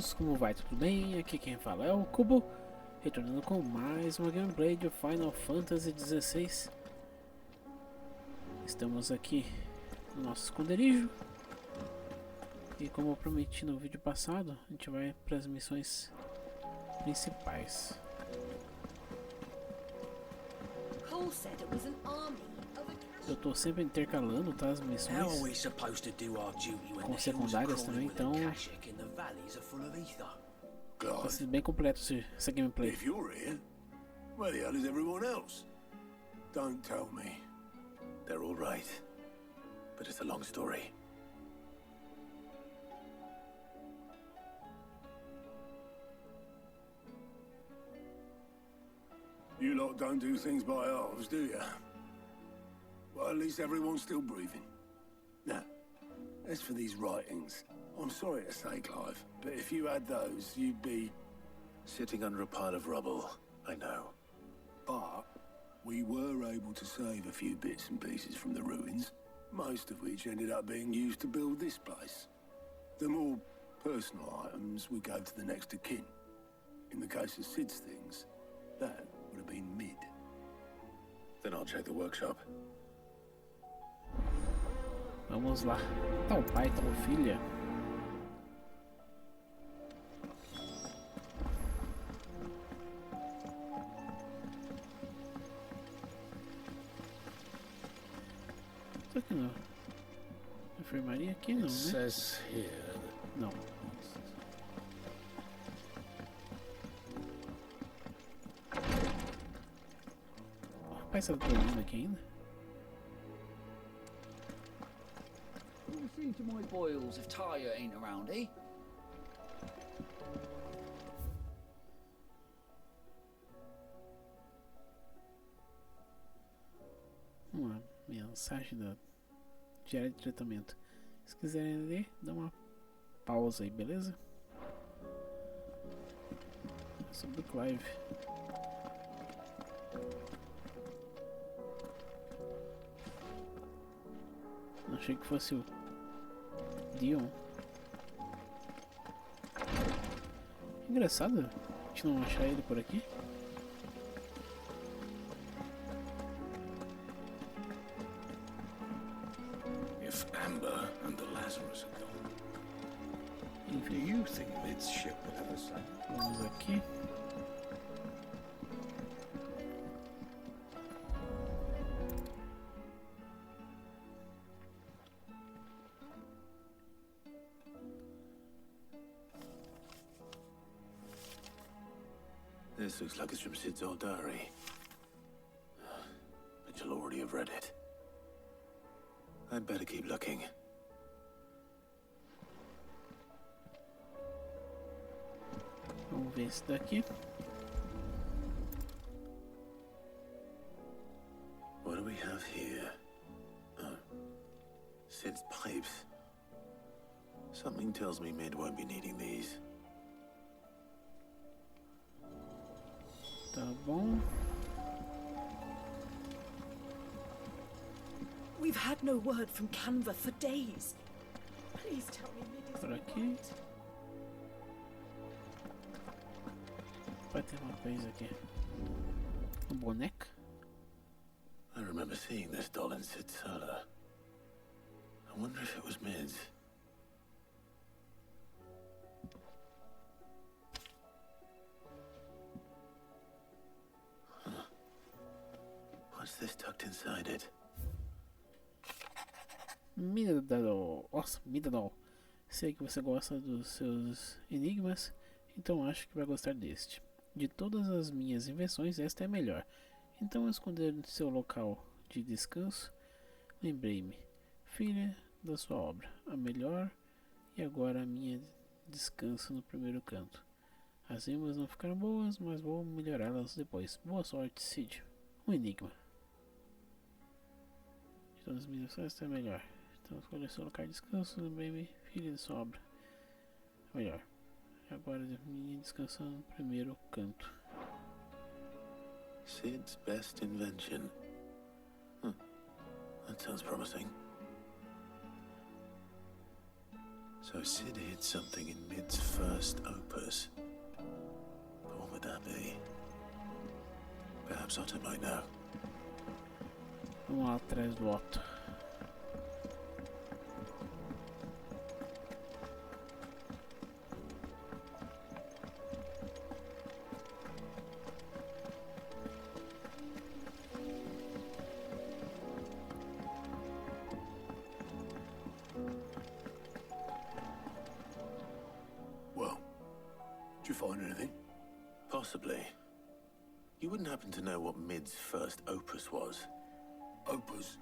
amigos, como vai? Tudo bem? Aqui quem fala é o Cubo, retornando com mais uma gameplay de Final Fantasy XVI. Estamos aqui no nosso esconderijo e, como eu prometi no vídeo passado, a gente vai para as missões principais. Eu tô sempre intercalando, tá, as missões com secundárias também, então tá sendo bem completo essa gameplay. If you're here, where the hell is everyone else? Don't tell me. They're all right, but it's a long story. You lot don't do things by halves, do you? Well, at least everyone's still breathing. Now, as for these writings, I'm sorry to say, Clive, but if you had those, you'd be sitting under a pile of rubble, I know. But we were able to save a few bits and pieces from the ruins, most of which ended up being used to build this place. The more personal items we gave to the next of kin. In the case of Sid's things, that would have been mid. Then I'll check the workshop. Vamos lá. Tal pai, tal filha. Tô aqui não. Enfermaria aqui não, né? Não. O rapaz tá dormindo aqui ainda? See to my boils if Tyre ain't around, eh? Uma mensagem da diária de tratamento. Se quiserem ler, dá uma pausa aí, beleza? Sobre o Clive. Achei que fosse o Dion. Engraçado a gente não achar ele por aqui. If Amber and the Lazarus are gone, do Enfim, you think Mid's ship will have a say? vamos aqui. This looks like it's from Sid's old diary. But you'll already have read it. I'd better keep looking. Vamos ver esse daqui. What do we have here? Oh. Sid's pipes. Something tells me Mid won't be needing these. Tá bom. We've had no word from Canva for days. Please tell me Mid is Por aqui. Vai ter uma coisa aqui. Uma boneca. I remember seeing this doll in Sid's cellar. I wonder if it was Mid's. What's this tucked inside it? Midadol. Nossa, Midadol. Sei que você gosta dos seus enigmas, então acho que vai gostar deste. De todas as minhas invenções, esta é a melhor. Então, ao esconder seu local de descanso, lembrei-me, filha da sua obra, a melhor, e agora a minha descansa no primeiro canto. As rimas não ficaram boas, mas vou melhorá-las depois. Boa sorte, Cid. Um enigma. De todas as minhas invenções, esta é a melhor. Então, escolha seu local de descanso, lembrei-me, filha da sua obra, a melhor. Agora a minha descansando no primeiro canto. Sid's best invention. That sounds promising. So Sid hid something in Mid's first opus. But what would that be? Perhaps Otto might know. Vamos lá atrás do Otto. Well, did you find anything? Possibly. You wouldn't happen to know what Mid's first opus was? Opus?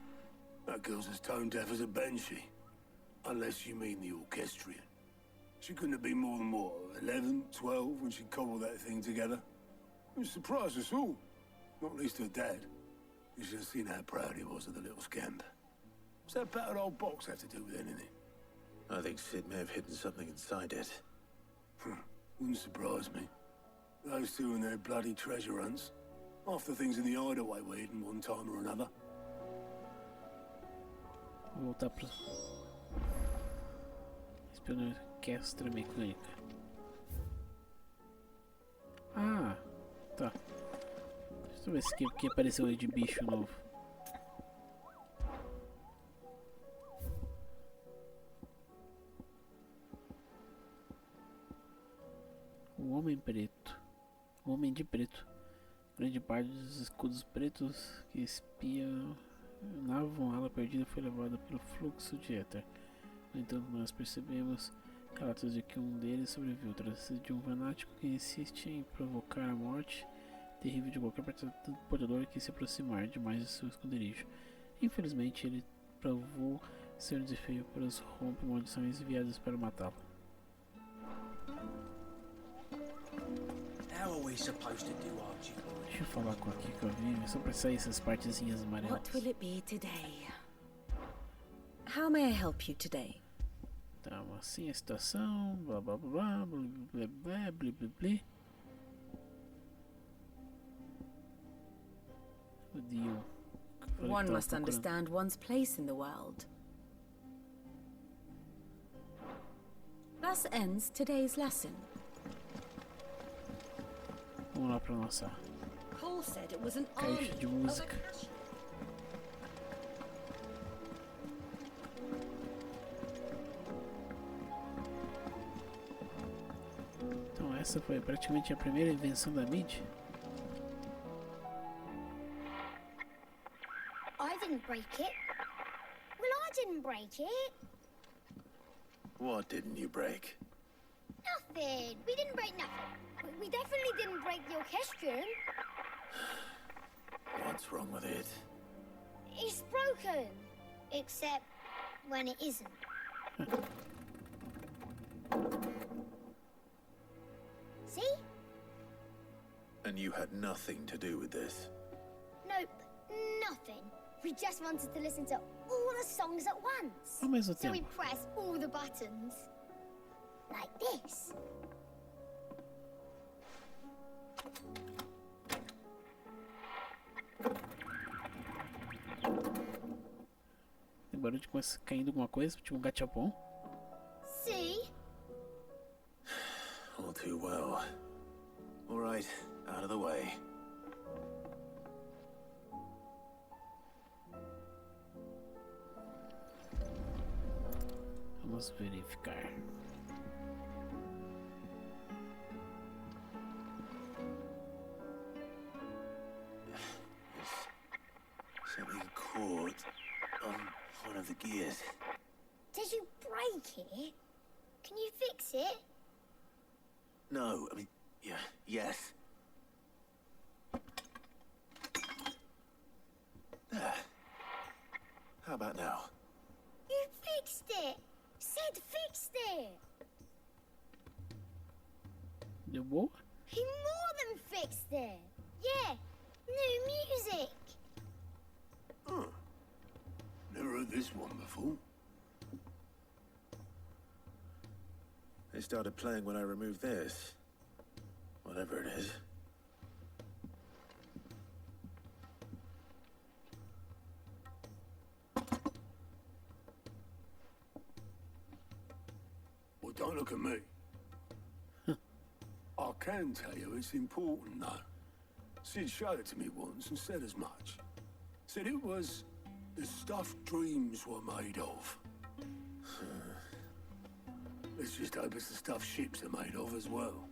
That girl's as tone deaf as a banshee. Unless you mean the orchestrion. She couldn't have been more than, what, 11, 12 when she cobbled that thing together? It surprised us all. Not least her dad. You should have seen how proud he was of the little scamp. What's that battered old box have to do with anything? I think Sid may have hidden something inside it. Wouldn't surprise me. Those two and their bloody treasure hunts. Half the things in the hideaway were hidden one time or another. Vou voltar para espionagem orquestra mecânica. Ah, tá. Deixa eu ver se aqui apareceu aí de bicho novo. O homem preto. O homem de preto. Grande parte dos escudos pretos que espionavam ela perdida foi levada pelo fluxo de éter. No entanto, nós percebemos relatos de que um deles sobreviveu. Trata-se de um fanático que insiste em provocar a morte terrível de qualquer portador que se aproximar demais de seu esconderijo. Infelizmente, ele provou ser um desafio para os rompe-maldições enviados para matá-lo. Deixa eu falar com aqui que eu vi, só pra sair essas partezinhas amarelas. What will it be today? How may I help you today? Então, assim a situação, blá blá blá blá blá blá blá blá blá. O deal. One must understand one's place in the world. Thus ends today's lesson. Vamos lá pra nossa Paul said it was an caixa de música. Então essa foi praticamente a primeira invenção da mídia. I didn't break it. Well, I didn't break it. What didn't you break? Nothing. We didn't break nothing. We definitely didn't break the orchestrion. What's wrong with it? It's broken. Except when it isn't. See? And you had nothing to do with this? Nope. Nothing. We just wanted to listen to all the songs at once. Ao mesmo So we tempo. pressed all the buttons. Like this. Tem barulho de começa caindo alguma coisa, tipo um gachapon. See? All too well. All right, out of the way. Vamos verificar. There's something caught on one of the gears. Did you break it? Can you fix it? No, I mean, yeah, yes. There. How about now? You fixed it! Sid fixed it! Deu boa? He more than fixed it! Yeah, new music! Huh. Never heard this one before. They started playing when I removed this. Whatever it is. Don't look at me. I can tell you it's important, though. Sid showed it to me once and said as much. Said it was the stuff dreams were made of. Let's just hope it's the stuff ships are made of as well.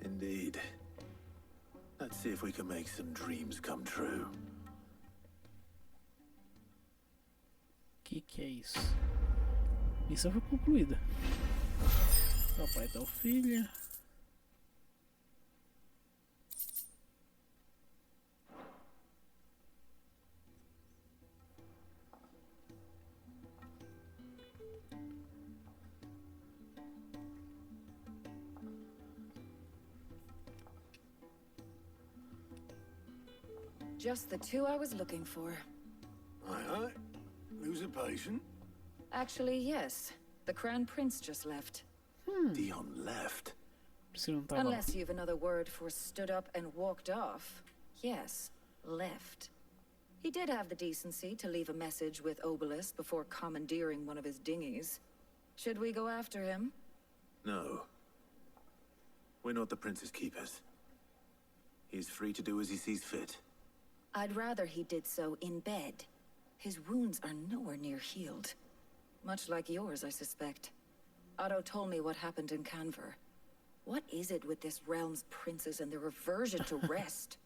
Indeed. Let's see if we can make some dreams come true. Que é isso? Missão foi concluída. Tal pai, tal filha. Just the two I was looking for. Aye. Lose a patient? Actually, yes. The Crown Prince just left. Dion left. Se não tava lá. Unless you've another word for stood up and walked off. Yes, left. He did have the decency to leave a message with Obelisk before commandeering one of his dinghies. Should we go after him? No. We're not the Prince's keepers. He's free to do as he sees fit. I'd rather he did so in bed. His wounds are nowhere near healed. Much like yours, I suspect. Otto told me what happened in Canver. What is it with this realm's princes and their aversion to rest?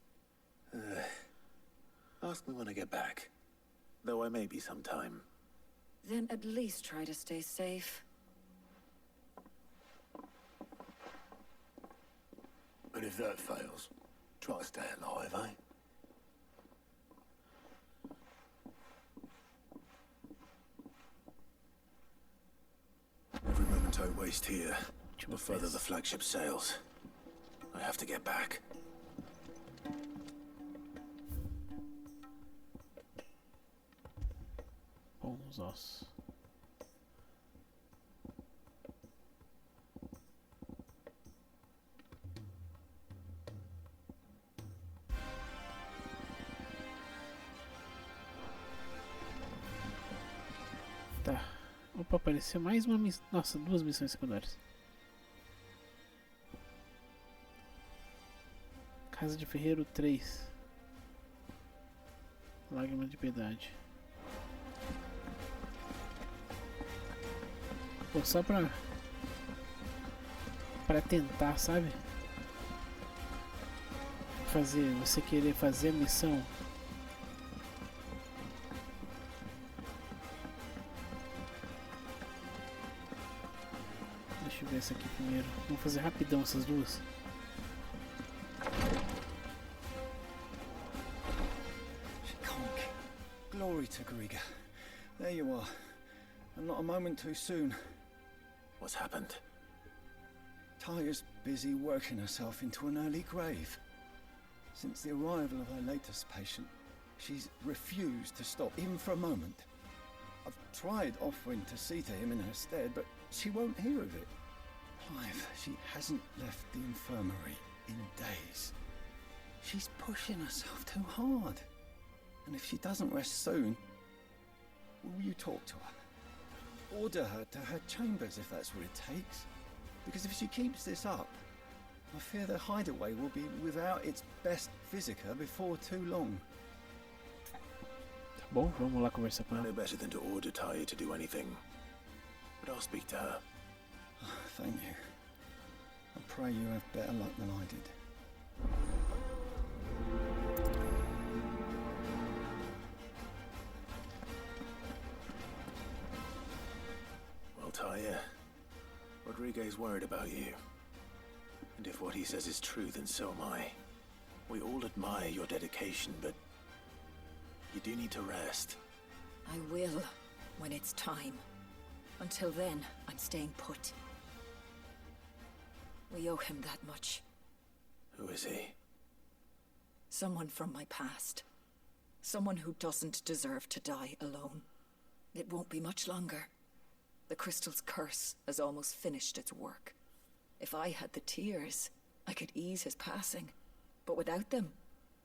Ask me when I get back. Though I may be sometime. Then at least try to stay safe. And if that fails, try to stay alive, eh? Every moment I waste here, the further the flagship sails. I have to get back. Vamos nós. Tá. Opa, apareceu mais uma missão. Nossa, duas missões secundárias. Casa de Ferreiro 3. Lágrima de Piedade. Pô, só pra tentar, sabe? Você querer fazer a missão. Deixa eu ver essa aqui primeiro. Vamos fazer rapidão essas duas. Conk. Glory to Griga. There you are. And not a moment too soon. What's happened? Taya's busy working herself into an early grave. Since the arrival of her latest patient, she's refused to stop, even for a moment. I've tried offering to see to him in her stead, but she won't hear of it. Clive, she hasn't left the infirmary in days. She's pushing herself too hard. And if she doesn't rest soon, will you talk to her? Order her to her chambers if that's what it takes. Because if she keeps this up, I fear the hideaway will be without its best visitor before too long. Tá bom, vamos lá conversar com I know ela. better than to order Taya to do anything. But I'll speak to her. Thank you. I pray you have better luck than I did. Well, Taya, Rodriguez worried about you. And if what he says is true, then so am I. We all admire your dedication, but you do need to rest. I will, when it's time. Until then, I'm staying put. We owe him that much. Who is he? Someone from my past. Someone who doesn't deserve to die alone. It won't be much longer. The crystal's curse has almost finished its work. If I had the tears, I could ease his passing. But without them,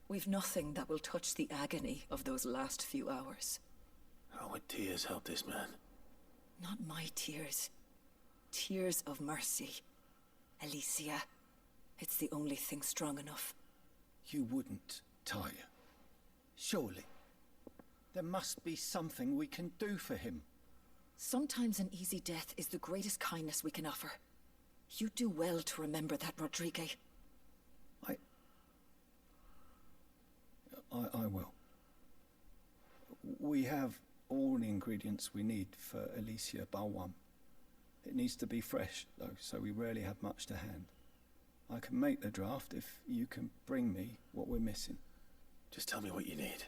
we've nothing that will touch the agony of those last few hours. How would tears help this man? Not my tears. Tears of mercy. Alicia, it's the only thing strong enough. You wouldn't, Tyre. Surely. There must be something we can do for him. Sometimes an easy death is the greatest kindness we can offer. You do well to remember that, Rodrigue. I will. We have all the ingredients we need for Alicia Balwam. It needs to be fresh, though, so we rarely have much to hand. I can make the draft if you can bring me what we're missing. Just tell me what you need.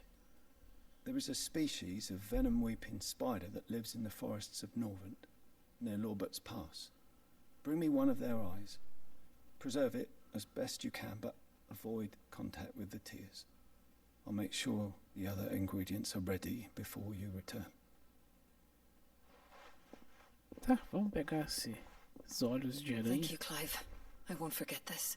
There is a species of venom-weeping spider that lives in the forests of Norvent, near Lorbert's Pass. Bring me one of their eyes. Preserve it as best you can, but avoid contact with the tears. I'll make sure the other ingredients are ready before you return. Tá, vamos pegar esses olhos de aranha. Thank you, Clive. I won't forget this.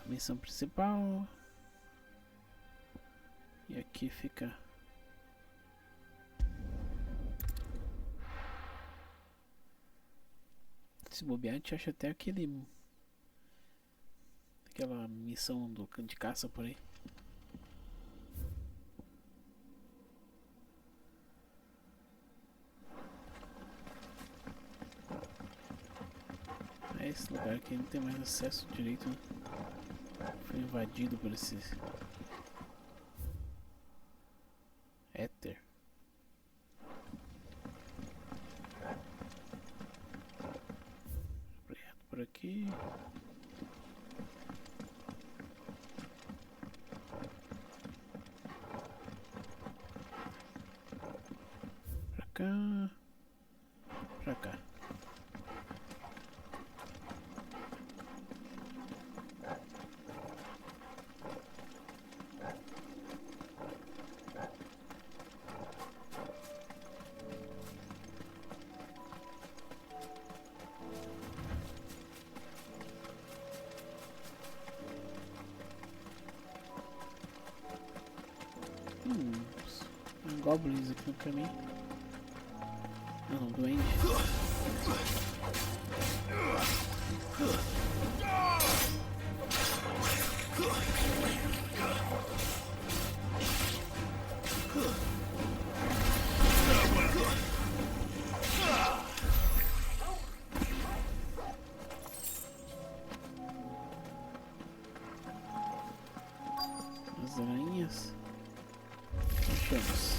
Missão principal. E aqui fica se bobear, a gente acha até aquela missão de caça por aí. É esse lugar que não tem mais acesso direito, né? Foi invadido por esse éter. Por aqui. Pra cá. Pra cá. Goblins aqui no caminho. Não, duende. As aranhas. Achamos.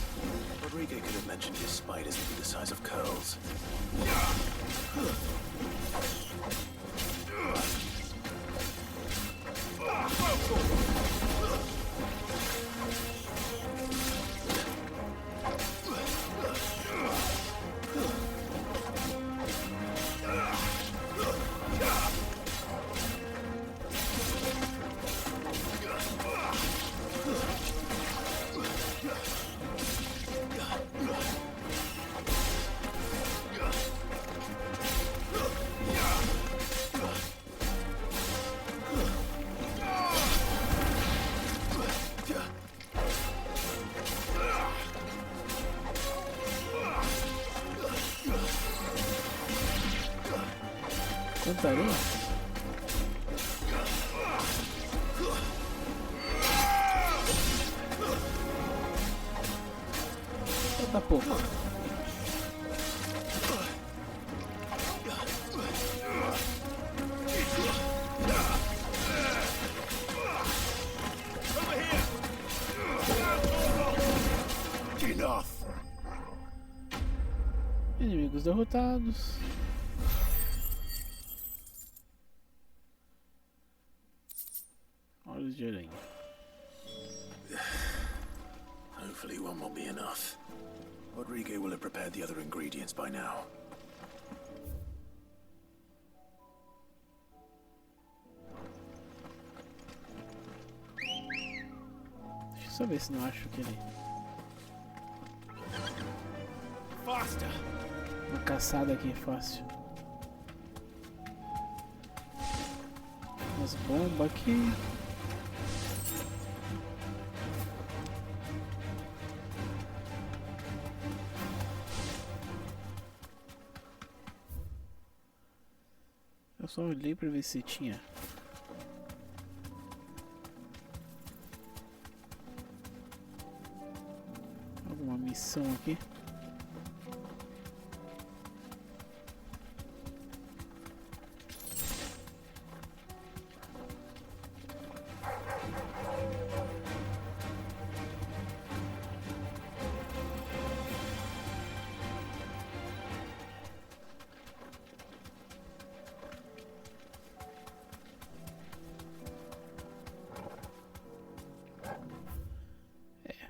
Rodrigue could have mentioned his spiders would be the size of curls. Quanta areia? Falta pouco. inimigos derrotados. Olhos de aranha. Hopefully one won't be enough. Rodrigo will have prepared the other ingredients by now. Deixa eu só ver se não acho aquele. Faster! Uma caçada aqui fácil. Umas bombas aqui. Eu só olhei pra ver se tinha. Alguma missão aqui.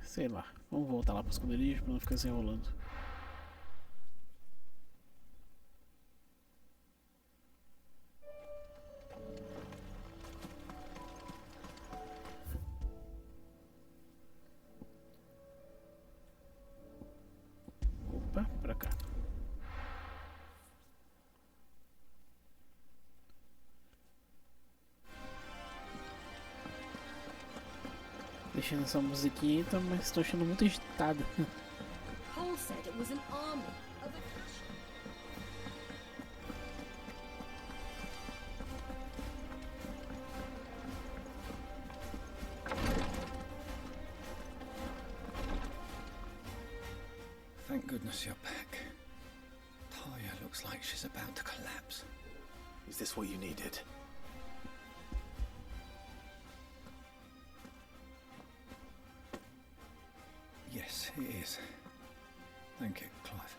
Sei lá, vamos voltar lá para o esconderijo para não ficar se enrolando. Opa, para cá. Deixando essa musiquinha então, mas estou achando muito agitada. Paul said it was an army of affliction. Thank goodness you're back. Talia looks like she's about to collapse. Is this what you needed? Yes, it is. Thank you, Clive.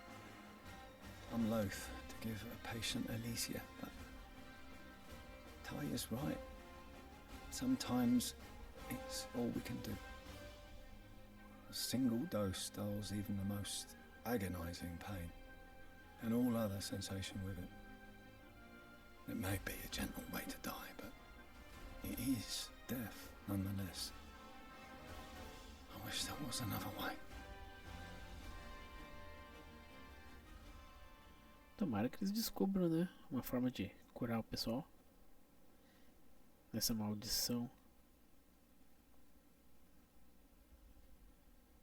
I'm loath to give a patient Alicia, but Talia's right. Sometimes it's all we can do. A single dose dulls even the most agonizing pain, and all other sensation with it. It may be a gentle way to die, but it is death nonetheless. I wish there was another way. Tomara que eles descubram, né? Uma forma de curar o pessoal dessa maldição.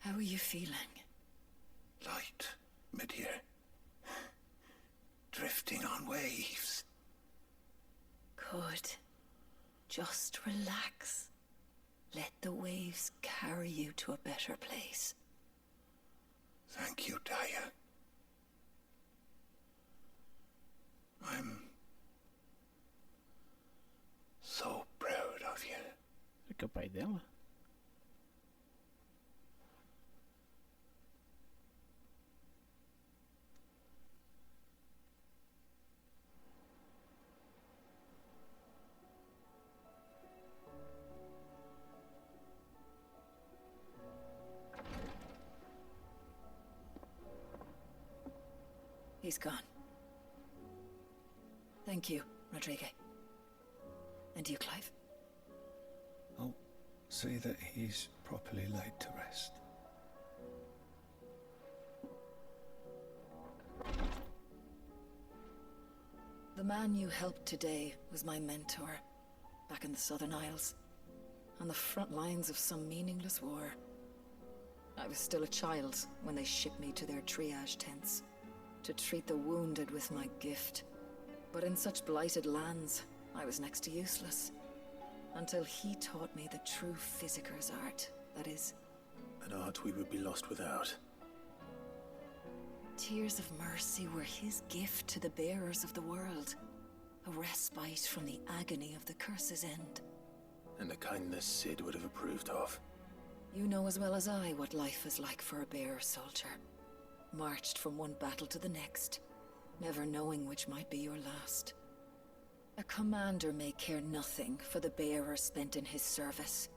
How are you feeling? Light, mid-year. Drifting on waves. Good. Just relax. Let the waves carry you to a better place. Thank you, Talia. I'm so proud of you. Será que é o pai dela? He's gone. Thank you, Rodrigo. And you, Clive? I'll see that he's properly laid to rest. The man you helped today was my mentor, back in the Southern Isles, on the front lines of some meaningless war. I was still a child when they shipped me to their triage tents, to treat the wounded with my gift. But in such blighted lands, I was next to useless. Until he taught me the true physicker's art, that is. An art we would be lost without. Tears of mercy were his gift to the bearers of the world. A respite from the agony of the curse's end. And a kindness Sid would have approved of. You know as well as I what life is like for a bearer soldier. Marched from one battle to the next, never knowing which might be your last. A commander may care nothing for the bearer spent in his service,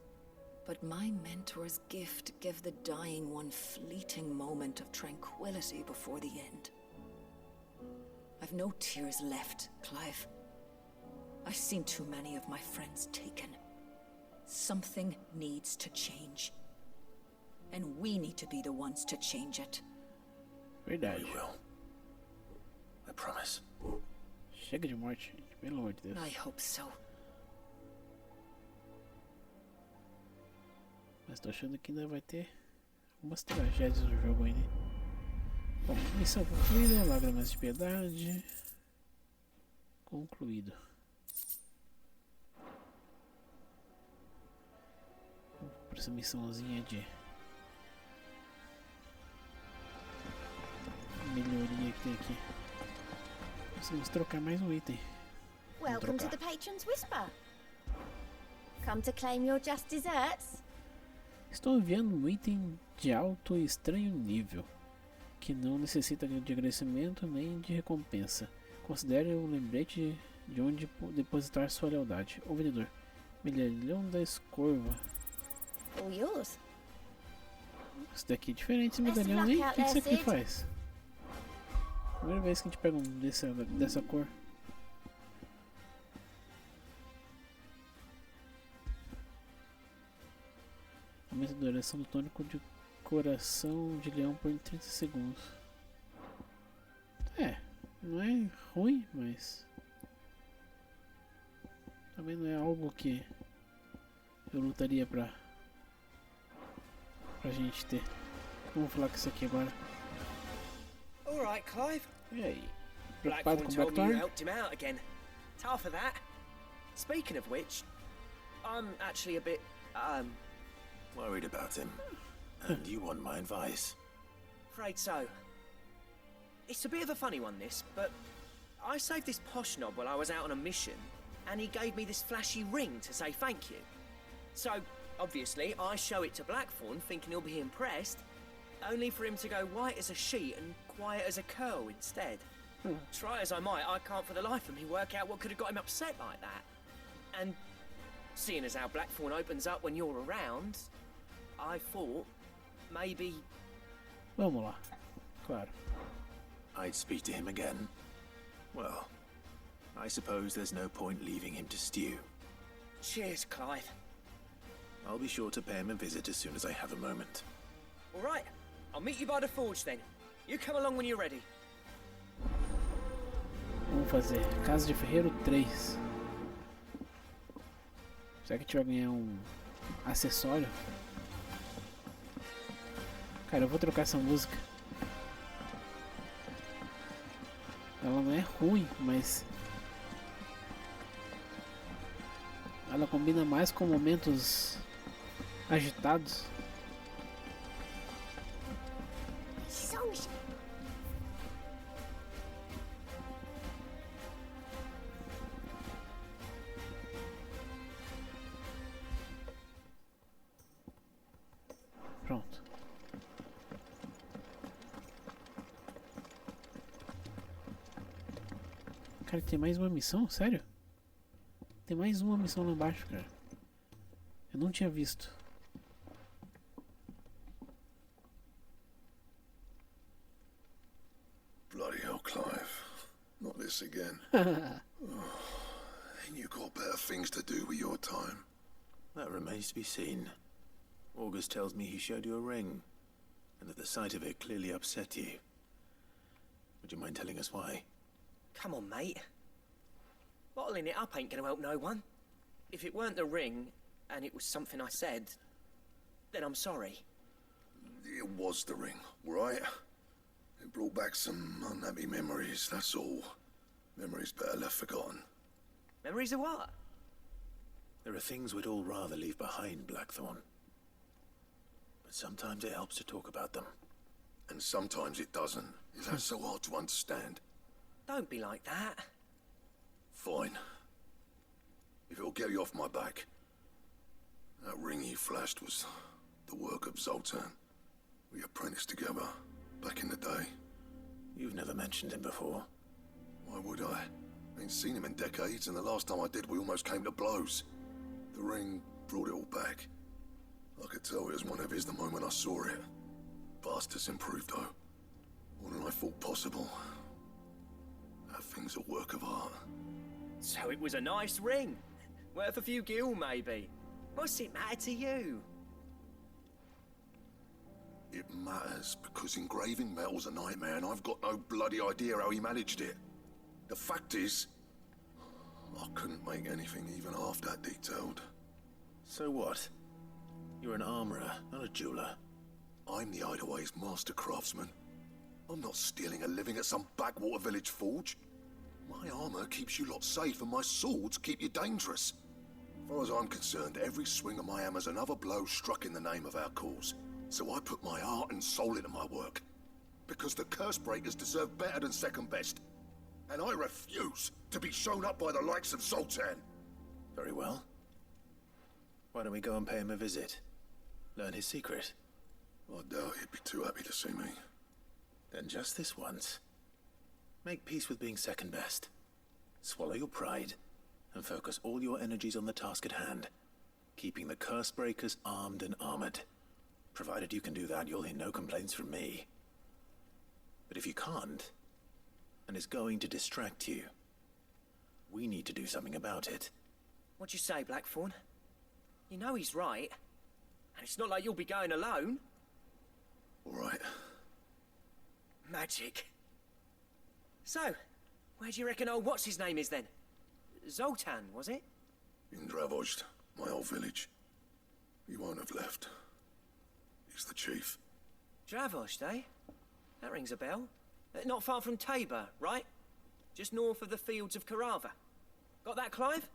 but my mentor's gift gave the dying one fleeting moment of tranquility before the end. I've no tears left, Clive. I've seen too many of my friends taken. Something needs to change. And we need to be the ones to change it. Verdade. We will. I promise. Chega de morte, gente. Pelo amor de Deus. I hope so. Mas tô achando que ainda vai ter algumas tragédias no jogo ainda. Bom, missão concluída, lágrimas de piedade. Concluído. Vamos pra essa missãozinha de melhoria que tem aqui. Precisamos trocar mais um item. Welcome to the Patron's Whisper. Come to claim your just desserts? Estou enviando um item de alto e estranho nível, que não necessita de agradecimento nem de recompensa. Considere um lembrete de onde depositar sua lealdade. O vendedor. Medalhão da escorva. All yours. Isso daqui é diferente, esse medalhão, hein? O que isso aqui faz? Primeira vez que a gente pega um dessa cor. Aumenta a duração do tônico de coração de leão por 30 segundos. É, não é ruim, mas também não é algo que eu lutaria pra gente ter. Vamos falar com isso aqui agora. Alright, Clive. E aí? Preocupado com Blackthorn o told me you Blackthorn? helped him out again. Tough of that. Speaking of which, I'm actually a bit, Worried about him. And you want my advice? afraid so. It's a bit of a funny one, this, but I saved this posh knob while I was out on a mission, and he gave me this flashy ring to say thank you. So, obviously, I show it to Blackthorn, thinking he'll be impressed, only for him to go white as a sheet and quiet as a curl instead. Try as I might, I can't for the life of me work out what could have got him upset like that. And seeing as how Blackthorn opens up when you're around, I thought maybe. Vamos lá. Claro. I'd speak to him again. Well, I suppose there's no point leaving him to stew. Cheers, Clive. I'll be sure to pay him a visit as soon as I have a moment. All right, I'll meet you by the forge then. You come along when you're ready. Vamos fazer Casa de Ferreiro 3. Será que a gente vai ganhar um acessório? Cara, eu vou trocar essa música. Ela não é ruim, mas ela combina mais com momentos agitados. Songs. Pronto. Cara, tem mais uma missão? Sério? Tem mais uma missão lá embaixo, cara. Eu não tinha visto. Bloody hell, Clive. Not this again. Ain't you got better things to do with your time? That remains to be seen. August tells me he showed you a ring, and that the sight of it clearly upset you. Would you mind telling us why? Come on, mate. Bottling it up ain't gonna help no one. If it weren't the ring, and it was something I said, then I'm sorry. It was the ring, right? It brought back some unhappy memories, that's all. Memories better left forgotten. Memories of what? There are things we'd all rather leave behind, Blackthorn. But sometimes it helps to talk about them. And sometimes it doesn't. Is that so hard to understand? Don't be like that. Fine. If it'll get you off my back. That ring he flashed was the work of Zoltan. We apprenticed together back in the day. You've never mentioned him before. Why would I? Ain't seen him in decades, and the last time I did, we almost came to blows. The ring brought it all back. I could tell it was one of his the moment I saw it. Vast has improved, though. More than I thought possible. That thing's a work of art. So it was a nice ring. Worth a few gil, maybe. What's it matter to you? It matters because engraving metal's a nightmare, and I've got no bloody idea how he managed it. The fact is, I couldn't make anything even half that detailed. So what? You're an armorer, not a jeweler. I'm the Hideaway's master craftsman. I'm not stealing a living at some backwater village forge. My armor keeps you lot safe, and my swords keep you dangerous. As far as I'm concerned, every swing of my hammer's another blow struck in the name of our cause. So I put my heart and soul into my work. Because the curse breakers deserve better than second best. And I refuse to be shown up by the likes of Zoltan. Very well. Why don't we go and pay him a visit? Learn his secret. I doubt he'd be too happy to see me. Then just this once. Make peace with being second best. Swallow your pride, and focus all your energies on the task at hand. Keeping the curse breakers armed and armored. Provided you can do that, you'll hear no complaints from me. But if you can't, and it's going to distract you, we need to do something about it. What'd you say, Blackthorn? You know he's right. And it's not like you'll be going alone. All right. Magic. So, where do you reckon old what's-his-name is then? Zoltan, was it? In Dravozd, my old village. He won't have left. He's the chief. Dravozd, eh? That rings a bell. Not far from Tabor, right? Just north of the fields of Carava. Got that, Clive?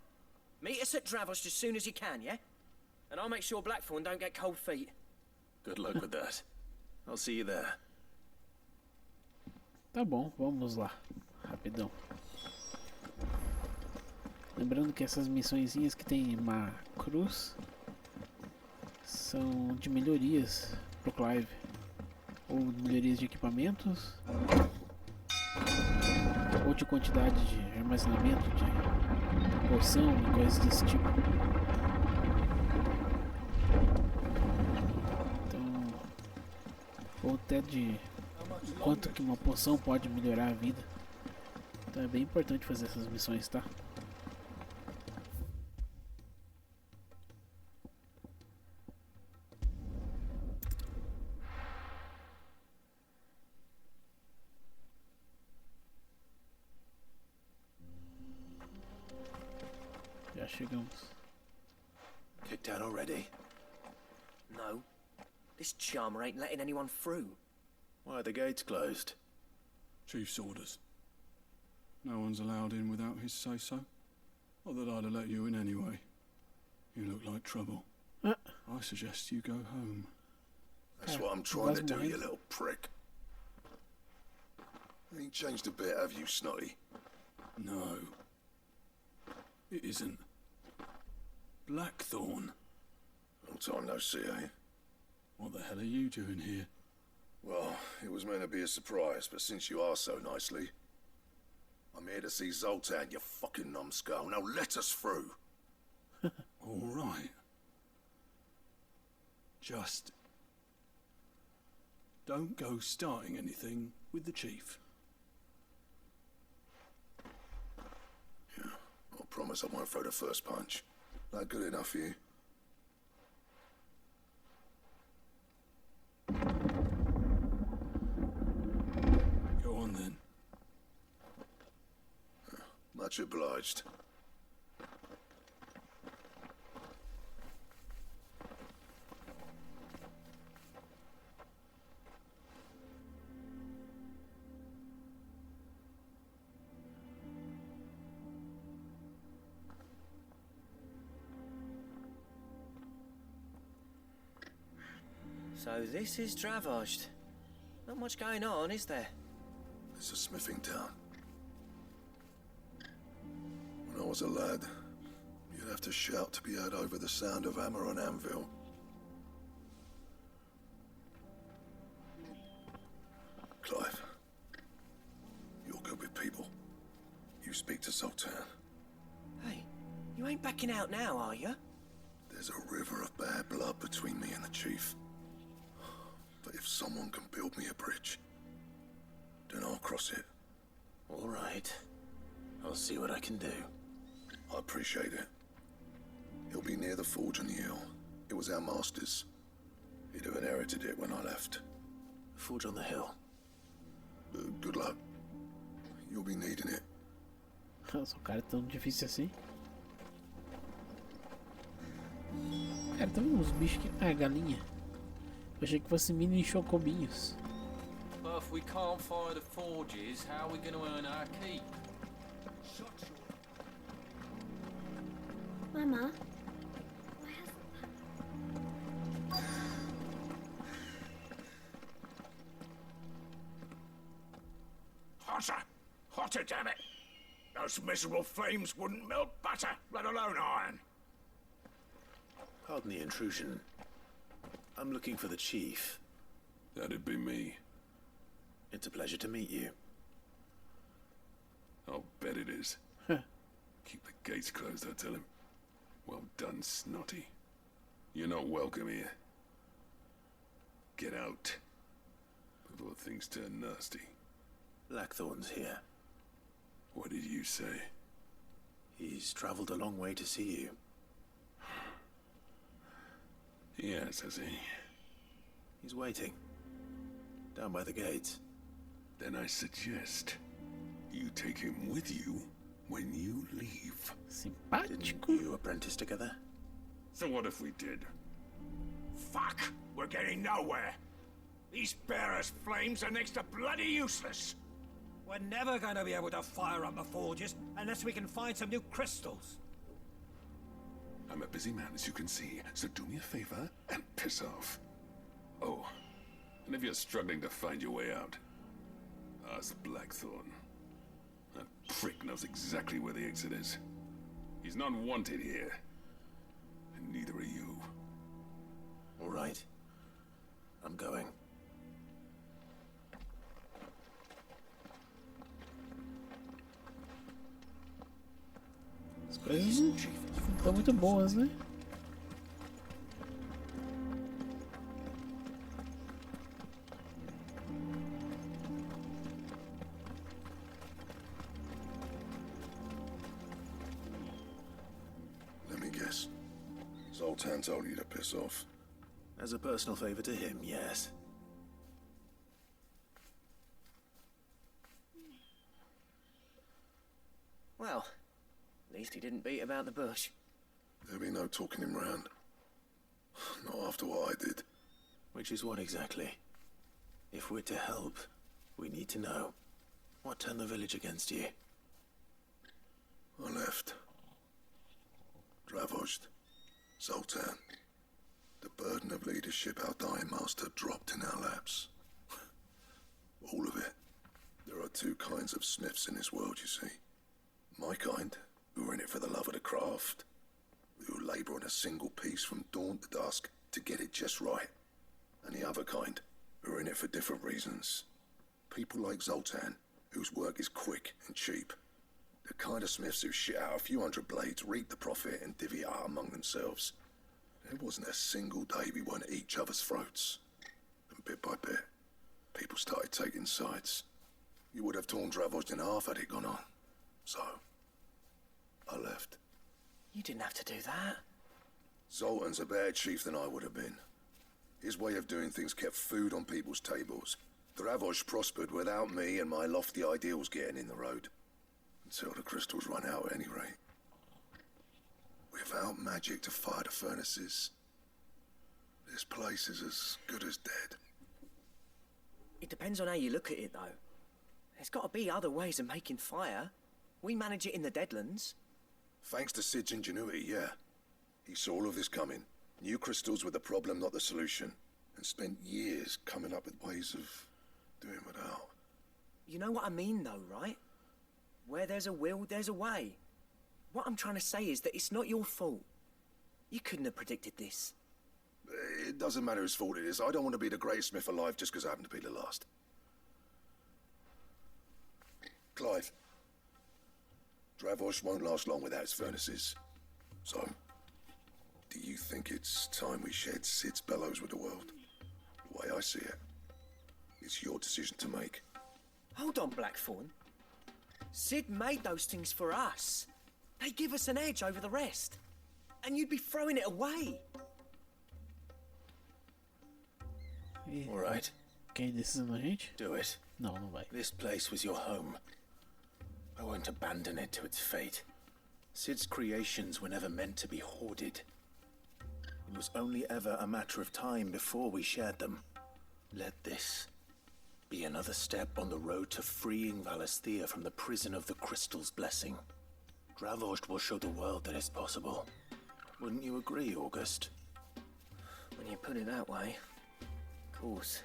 Meet us at Dravozd as soon as you can, yeah? And I'll make sure Blackthorn don't get cold feet. Good luck with that. I'll see you there. Tá bom, vamos lá. Rapidão. Lembrando que essas missõezinhas que tem uma cruz são de melhorias pro Clive. Ou melhorias de equipamentos, ou de quantidade de armazenamento, de poção e coisas desse tipo. Então, ou até de quanto que uma poção pode melhorar a vida. Então é bem importante fazer essas missões, tá? Já chegamos. Kicked out already? No. This charmer ain't letting anyone through. Why are the gates closed? Chief's orders. No one's allowed in without his say-so. Not that I'd have let you in anyway. You look like trouble. I suggest you go home. That's what I'm trying to do, you little prick. Ain't changed a bit, have you, Snotty? No. It isn't. Blackthorn. Long time no see, eh? What the hell are you doing here? Well, it was meant to be a surprise, but since you asked so nicely, I'm here to see Zoltan, you fucking numbskull. Now let us through. All right. Just don't go starting anything with the chief. Yeah, I'll promise I won't throw the first punch. That good enough for you? Go on then. Much obliged. So this is Dravozd. Not much going on, is there? It's a smithing town. When I was a lad, you'd have to shout to be heard over the sound of hammer on anvil. Clive, you're good with people. speak to Zoltan. Hey, you ain't backing out now, are you? There's a river of bad blood between me and the chief. But if someone can build me a bridge, then I'll cross it. All right. I'll see what I can do. I appreciate it. He'll be near the forge on the hill. It was our master's. He'd have inherited it when I left. Forge on the hill. Good luck. You'll be needing it. Nossa, o cara é tão difícil assim. Cara, tem uns bichos que... Ah, galinha. Eu achei que fosse mini chocobinhos. But if we can't fire the forges, how are we going to earn our keep? Mama, Hotter! Hotter, damn it! Those miserable flames wouldn't melt butter, let alone iron. Pardon the intrusion. I'm looking for the chief. That'd be me. It's a pleasure to meet you. I'll bet it is. Keep the gates closed, I tell him. Well done, Snotty. You're not welcome here. Get out before things turn nasty. Blackthorn's here. What did you say? He's traveled a long way to see you. Yes, has he? He's waiting. Down by the gates. Then I suggest you take him with you when you leave. Didn't you apprentice together? So what if we did? Fuck! We're getting nowhere. These bearers' flames are next to bloody useless. We're never going to be able to fire up the forges unless we can find some new crystals. I'm a busy man, as you can see, so do me a favor and piss off. Oh, and if you're struggling to find your way out, ask Blackthorn. That prick knows exactly where the exit is. He's not wanted here, and neither are you. All right. I'm going. As coisas não estão muito boas, né? Let me guess. Zoltan told you to piss off. As a personal favor to him, yes. Well, at least he didn't beat about the bush. There'll be no talking him round. Not after what I did. Which is what exactly? If we're to help, we need to know. What turned the village against you? I left. Dravoshed. Zoltan. The burden of leadership our dying master dropped in our laps. All of it. There are two kinds of smiths in this world, you see. My kind, who are in it for the love of the craft, who labour on a single piece from dawn to dusk to get it just right. And the other kind, who are in it for different reasons. People like Zoltan, whose work is quick and cheap. The kind of smiths who shit out a few hundred blades, reap the profit, and divvy it out among themselves. There wasn't a single day we weren't at each other's throats. And bit by bit, people started taking sides. You would have torn Dravoshed in half had it gone on. So, I left. You didn't have to do that. Zoltan's a better chief than I would have been. His way of doing things kept food on people's tables. Dravoshed prospered without me and my lofty ideals getting in the road. Until the crystals run out at any rate. Without magic to fire the furnaces, this place is as good as dead. It depends on how you look at it, though. There's got to be other ways of making fire. We manage it in the Deadlands. Thanks to Sid's ingenuity, yeah. He saw all of this coming. Knew crystals were the problem, not the solution. And spent years coming up with ways of doing without. You know what I mean, though, right? Where there's a will, there's a way. What I'm trying to say is that it's not your fault. You couldn't have predicted this. It doesn't matter whose fault it is. I don't want to be the greatest smith alive just because I happen to be the last. Clive. Dravosh won't last long without its furnaces. So, do you think it's time we shared Sid's bellows with the world? The way I see it, it's your decision to make. Hold on, Blackthorn. Sid made those things for us. They give us an edge over the rest. And you'd be throwing it away. All right. Quem decisão a gente? Do it. Não, não vai. This place was your home. I won't abandon it to its fate. Sid's creations were never meant to be hoarded. It was only ever a matter of time before we shared them. Let this be another step on the road to freeing Valisthea from the prison of the Crystal's blessing. Dravost will show the world that it's possible. Wouldn't you agree, August? When you put it that way, of course.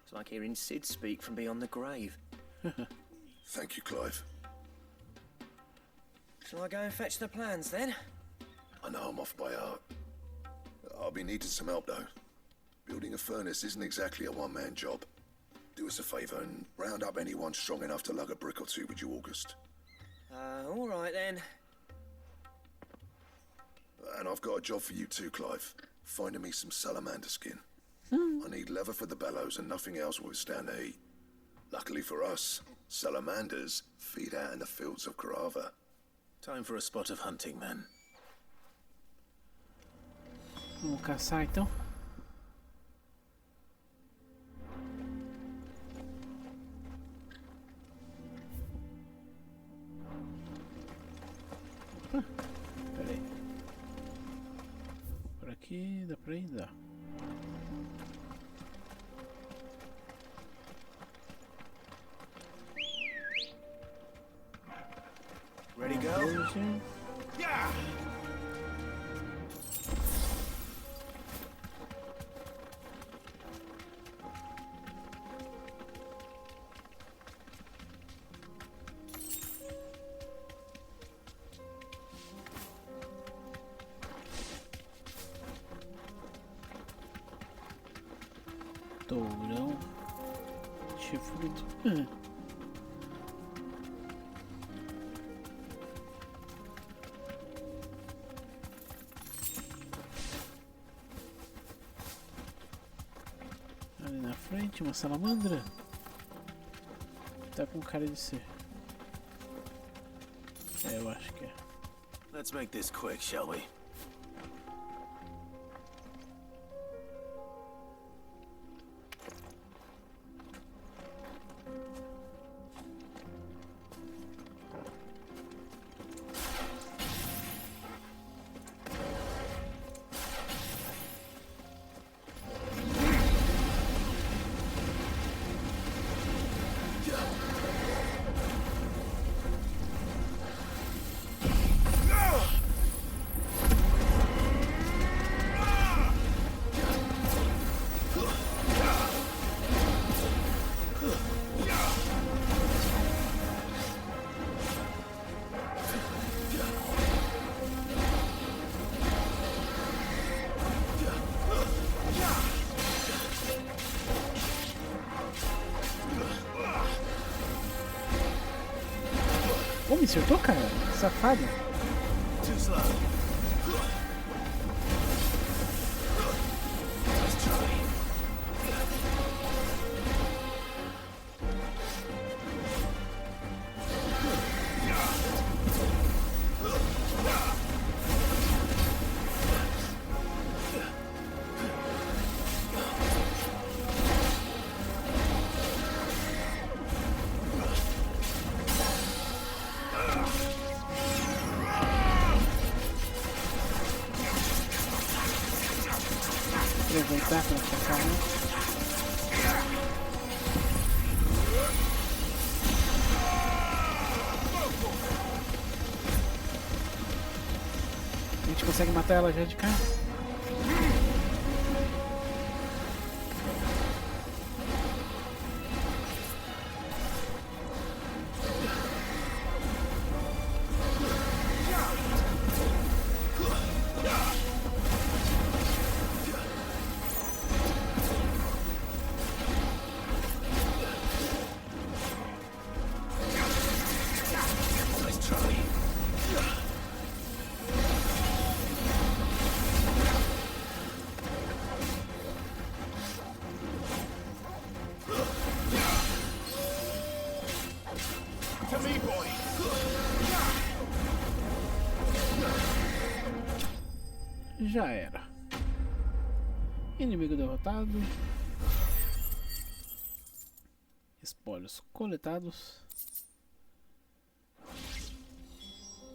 It's like hearing Sid speak from beyond the grave. Thank you, Clive. Shall I go and fetch the plans, then? I know I'm off by heart. I'll be needing some help, though. Building a furnace isn't exactly a one-man job. Do us a favour and round up anyone strong enough to lug a brick or two with you, August. All right, then. And I've got a job for you too, Clive. Finding me some salamander skin. I need leather for the bellows and nothing else will withstand the heat. Luckily for us, salamanders feed out in the fields of Carava. Time for a spot of hunting, then. Vamos caçar então. Opa, pera aí. Por aqui dá pra ir? Dá. Ready, go? Yeah! Tourão. Chifrudo. Ali na frente, uma salamandra. Tá com cara de ser. É, eu acho que é. Let's make this quick, shall we? Pô, me acertou, cara? Safado. Too slow. Let's try. Aproveitar pra atacar, né? A gente consegue matar ela já de cara. Let's try. Já era. Inimigo derrotado. Espólios coletados.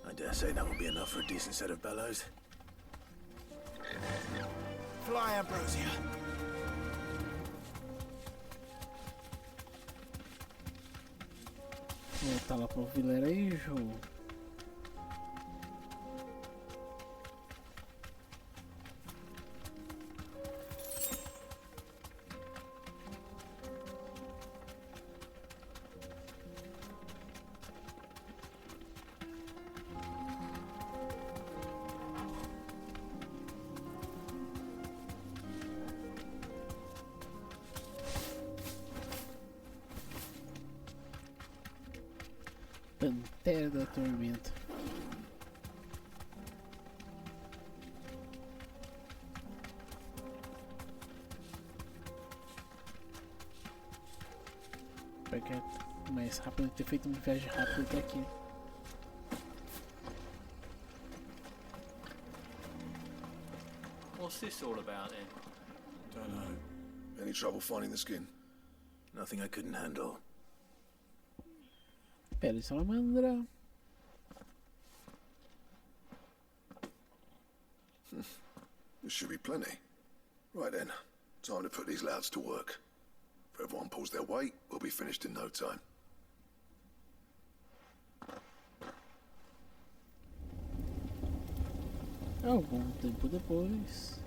I dare say that will be enough for a decent set of bellows. Fly, Ambrosia. Voltar lá pro vilarejo. Pantera da Tormenta. Porque é mais rápido ter feito uma viagem rápida até aqui. What's this all about then? Don't know. Any trouble finding the skin? Nothing I couldn't handle. Pele de salamandra. There should be plenty. Right then, time to put these louds to work. If everyone pulls their weight, we'll be finished in no time. Algum tempo depois.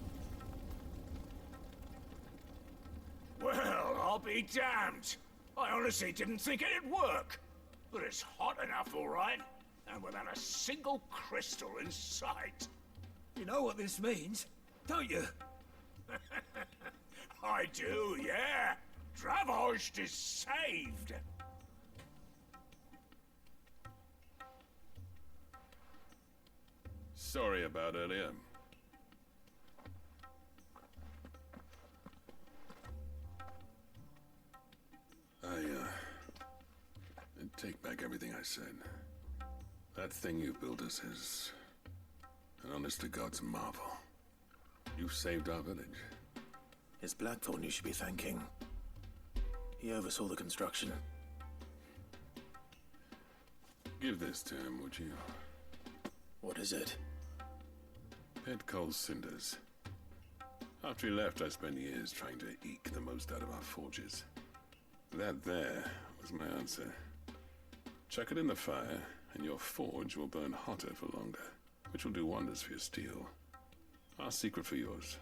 Well, I'll be damned. I honestly didn't think it'd work. But it's hot enough, all right. And without a single crystal in sight. You know what this means, don't you? I do, yeah. Dravost is saved. Sorry about earlier. I take back everything I said. That thing you built us is an honest-to-God's marvel. You saved our village. It's Blackthorn you should be thanking. He oversaw the construction. Give this to him, would you? What is it? Pet Cole's cinders. After he left, I spent years trying to eke the most out of our forges. That there was my answer. Chuck it in the fire, and your forge will burn hotter for longer, which will do wonders for your steel. Our secret for yours.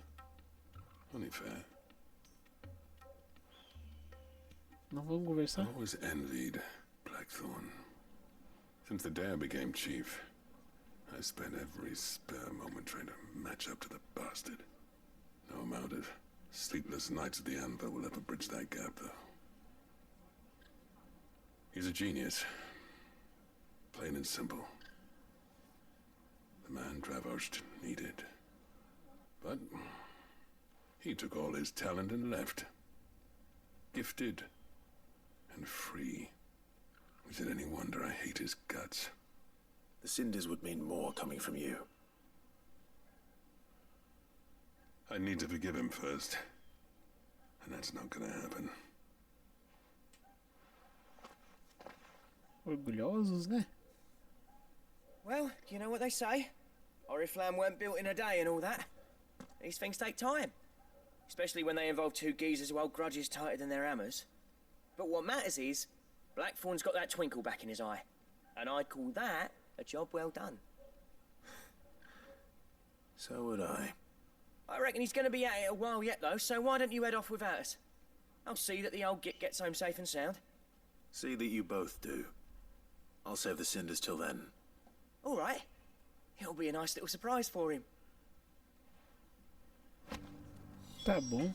Only fair. Não vamos conversar? I always envied Blackthorn. Since the day I became chief, I spent every spare moment trying to match up to the bastard. No amount of sleepless nights at the anvil will ever bridge that gap, though. He's a genius. Plain and simple. The man Dravost needed. But he took all his talent and left. Gifted and free. Is it any wonder I hate his guts? The cinders would mean more coming from you. I need to forgive him first. And that's not gonna happen. Orgulhosos, né? Well, you know what they say? Oriflamme weren't built in a day and all that. These things take time. Especially when they involve two geezers who hold grudges tighter than their hammers. But what matters is, Blackthorn's got that twinkle back in his eye. And I'd call that a job well done. So would I. I reckon he's going to be at it a while yet, though, so why don't you head off without us? I'll see that the old git gets home safe and sound. See that you both do. I'll save the cinders till then. All right. It'll be a nice little surprise for him. Tá bom.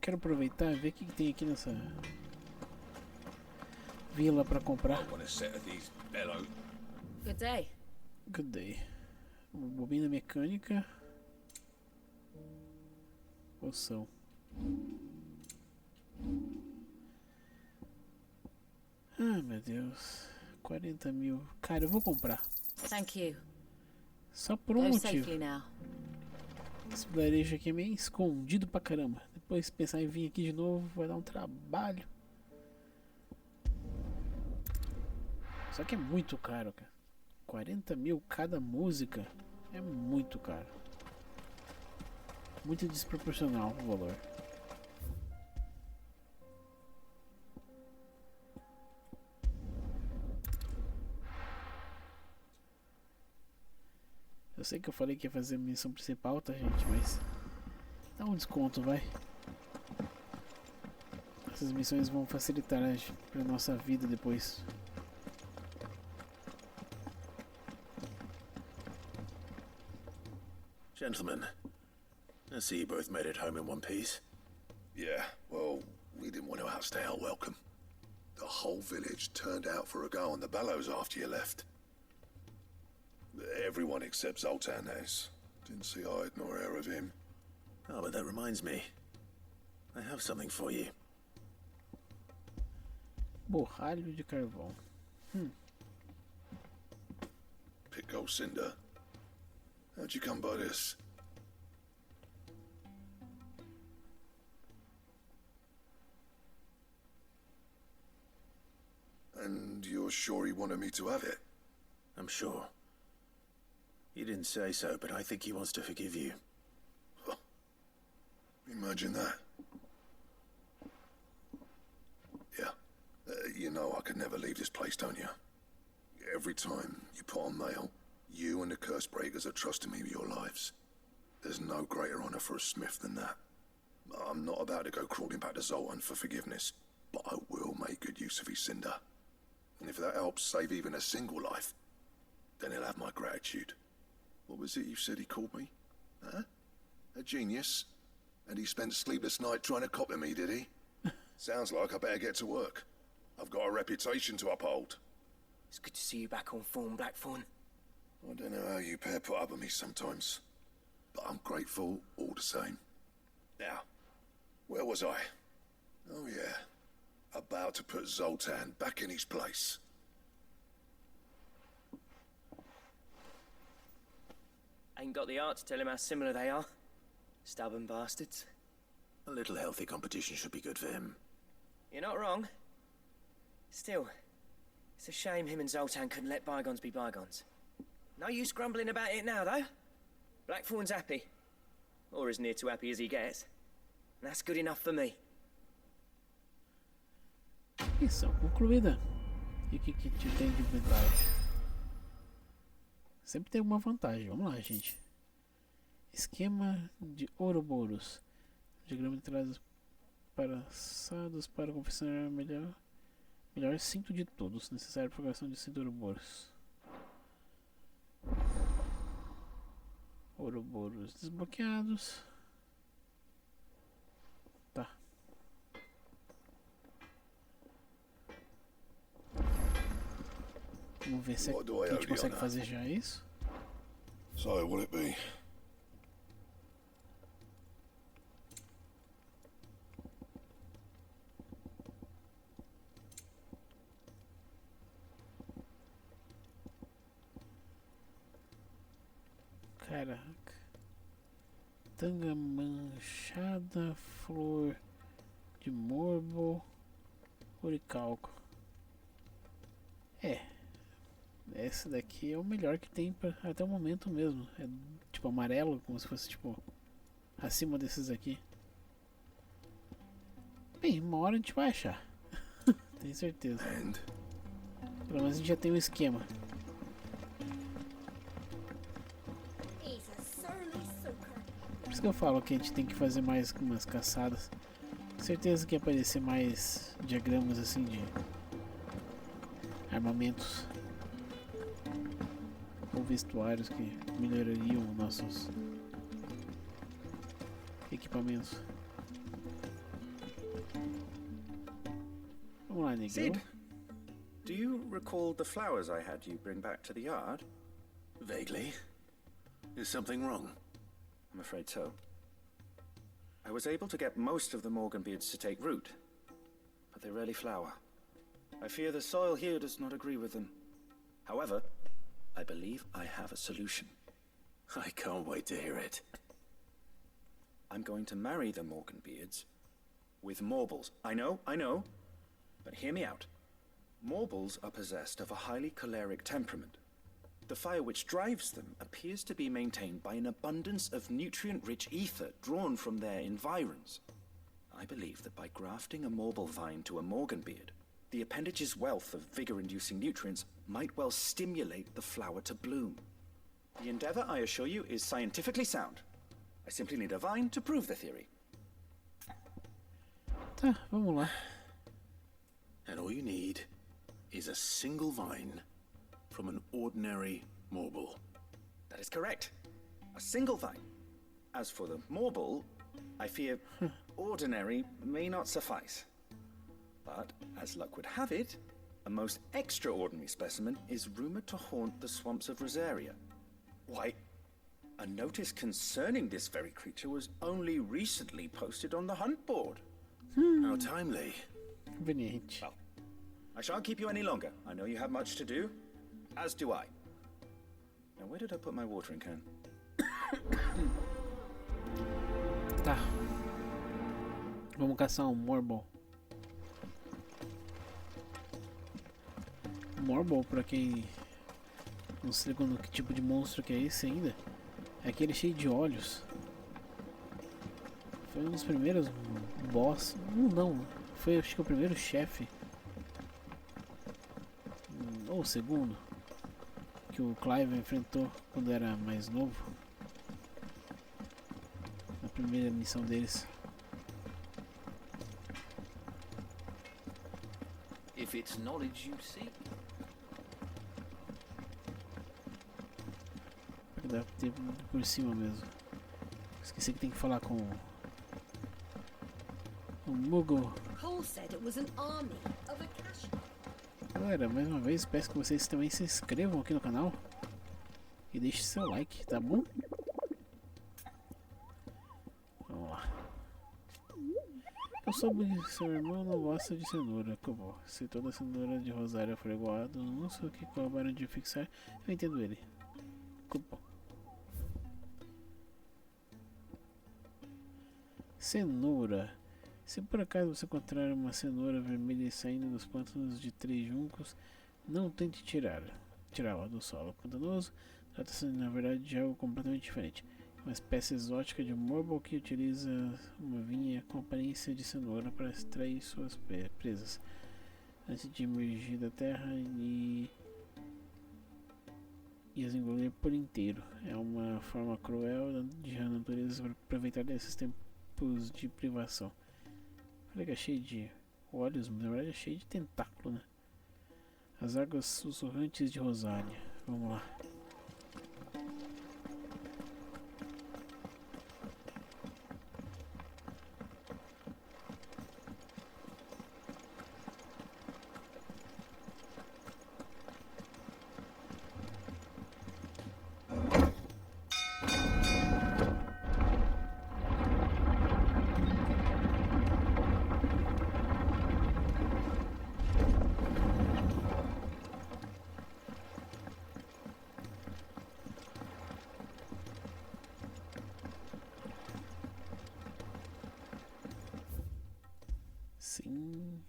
Quero aproveitar e ver o que tem aqui nessa vila pra comprar. Good day. Good day. Bobina mecânica. Poção. Ah, meu Deus. 40 mil. Cara, eu vou comprar. Thank you. Só por um Go motivo. safely now. Esse vilarejo aqui é meio escondido pra caramba. Depois pensar em vir aqui de novo vai dar um trabalho. Só que é muito caro, cara. 40 mil cada música é muito caro. Muito desproporcional o valor. Eu sei que eu falei que ia fazer a missão principal, tá, gente? Mas dá um desconto, vai. Essas missões vão facilitar pra nossa vida depois. Gentlemen, I see you both made it home in one piece. Yeah, well, we didn't want to outstay our welcome. The whole village turned out for a go on the bellows after you left. Everyone except Zoltan has. Didn't see hide nor hair of him. Oh, but that reminds me. I have something for you. Borralho de carvão. Pick old cinder. How'd you come by this? And you're sure he wanted me to have it? I'm sure. You didn't say so, but I think he wants to forgive you. Huh. Imagine that. Yeah. You know I could never leave this place, don't you? Every time you put on mail, you and the curse breakers are trusting me with your lives. There's no greater honor for a smith than that. I'm not about to go crawling back to Zoltan for forgiveness, but I will make good use of his cinder. And if that helps save even a single life, then he'll have my gratitude. What was it you said he called me? Huh? A genius? And he spent sleepless night trying to copy me, did he? Sounds like I better get to work. I've got a reputation to uphold. It's good to see you back on form, Blackthorn. I don't know how you pair put up with me sometimes, but I'm grateful all the same. Now, where was I? Oh yeah, about to put Zoltan back in his place. Ain't got the art to tell him how similar they are. Stubborn bastards. A little healthy competition should be good for him. You're not wrong. Still, it's a shame him and Zoltan couldn't let bygones be bygones. No use grumbling about it now, though. Blackthorn's happy. Or as near to happy as he gets. And that's good enough for me. Missão concluída. E o que te tem de vantagem? Sempre tem uma vantagem. Vamos lá, gente. Esquema de Ouroboros. Diagrama de entradas passados para confeccionar melhor cinto de todos. Necessário para a programação de cinto Ouroboros. Ouroboros desbloqueados. Tá. Vamos ver se a gente consegue fazer já isso. So, will it be? Caraca. Tanga manchada, flor de morbo, oricalco. Esse daqui é o melhor que tem até o momento mesmo. É tipo amarelo, como se fosse tipo acima desses aqui. Bem, uma hora a gente vai achar. Tenho certeza. Pelo menos a gente já tem um esquema. Por isso que eu falo que a gente tem que fazer mais umas caçadas. Certeza que ia aparecer mais diagramas assim de armamentos ou vestuários que melhorariam nossos equipamentos. Vamos lá, negão. Sid, do you recall the flowers I had you bring back to the yard? Vaguely. Is something wrong? I'm afraid so. I was able to get most of the Morganbeards to take root, but they rarely flower. I fear the soil here does not agree with them. However, I believe I have a solution. I can't wait to hear it. I'm going to marry the Morganbeards with Morbles. I know, but hear me out. Morbles are possessed of a highly choleric temperament. The fire which drives them appears to be maintained by an abundance of nutrient-rich ether drawn from their environs. I believe that by grafting a Morble vine to a Morganbeard, the appendage's wealth of vigor-inducing nutrients might well stimulate the flower to bloom. The endeavor, I assure you, is scientifically sound. I simply need a vine to prove the theory. Tá, vamos lá. And all you need is a single vine from an ordinary Morble. That is correct. A single vine. As for the Morble, I fear ordinary may not suffice. But, as luck would have it, a most extraordinary specimen is rumored to haunt the swamps of Rosaria. Why, a notice concerning this very creature was only recently posted on the hunt board. How timely. Conveniente. Well, I shan't keep you any longer. I know you have much to do, as do I. Now, where did I put my watering can? Tá. Vamos caçar um Morble. Morble, pra quem não sei que tipo de monstro que é esse ainda, é aquele cheio de olhos. Foi um dos primeiros boss. Não, foi acho que o primeiro chefe. Ou o segundo. Que o Clive enfrentou quando era mais novo. Na primeira missão deles. If it's knowledge you seek. Deve ter por cima mesmo. Esqueci que tem que falar com o Mugo. Cole said it was an army of a cash. Galera, mais uma vez peço que vocês também se inscrevam aqui no canal e deixem seu like, tá bom? Vamos lá. Eu soube que seu irmão não gosta de cenoura, Cobo. Se toda cenoura de Rosário for igual a do nosso que acabaram de fixar, eu entendo ele. Cobo. Cenoura. Se por acaso você encontrar uma cenoura vermelha saindo dos pântanos de 3 juncos, não tente tirá-la do solo pantanoso. Trata-se na verdade de algo completamente diferente. Uma espécie exótica de Morble que utiliza uma vinha com aparência de cenoura para extrair suas presas antes de emergir da terra e as engolir por inteiro. É uma forma cruel de a natureza para aproveitar desses tempos de privação. Olha que é cheio de olhos, mas na verdade é cheio de tentáculo, né? As águas sussurrantes de Rosária. Vamos lá. Sim.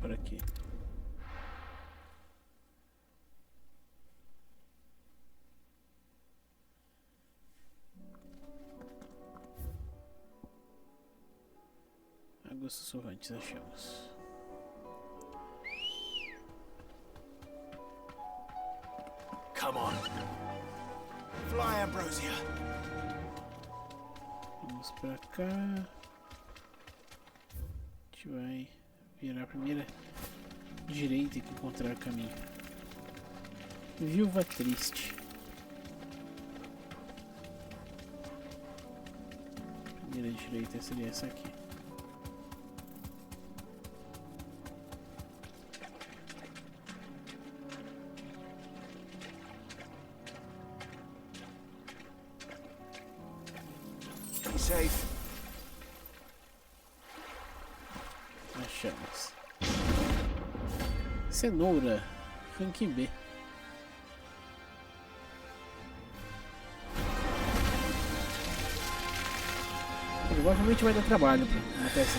Por aqui. Águas sussurrantes, achamos. Come on. Fly, Ambrosia. Vamos pra cá. A gente vai virar a primeira direita que encontrar caminho. Viúva triste. cadeira direita seria essa aqui. Safe. Achamos. Cenoura. Ranking B. Provavelmente vai dar trabalho pra matar essa.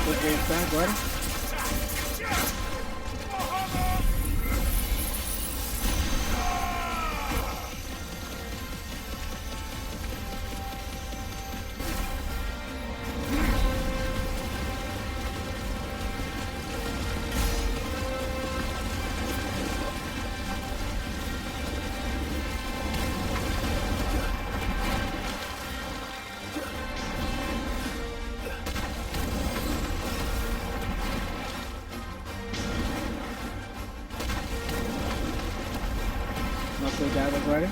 Vou voltar agora. Cuidado agora.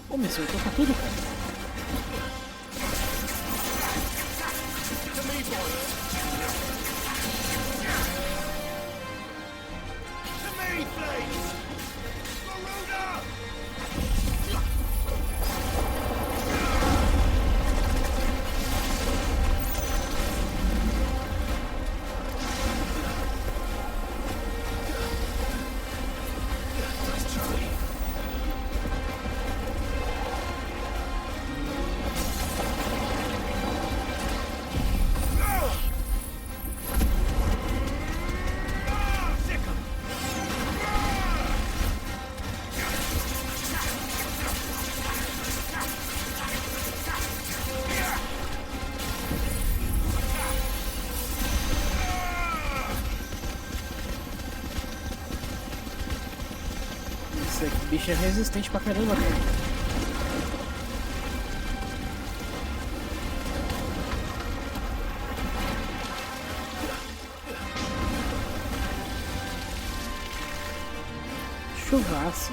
Ô, meu senhor, toca tudo, cara. Esse bicho é resistente pra caramba, cara. Chuvaço.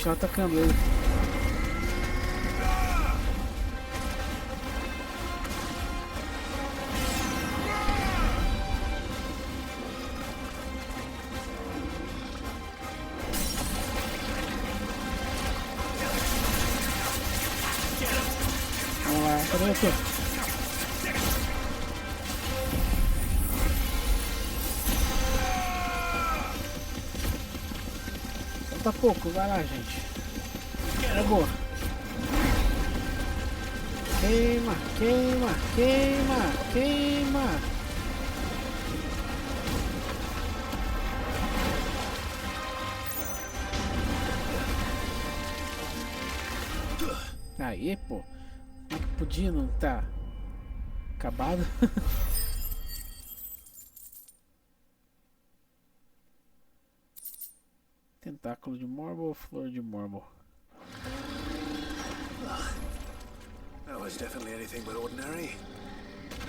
bichão atacando ele. Vamos lá, cadê o outro? Falta pouco, vai lá, gente. É boa. Queima, queima, queima, queima. Aí, pô. Como é que podia não tá acabado? Tentáculo de Morbo ou flor de Morbo? That was definitely anything but ordinary.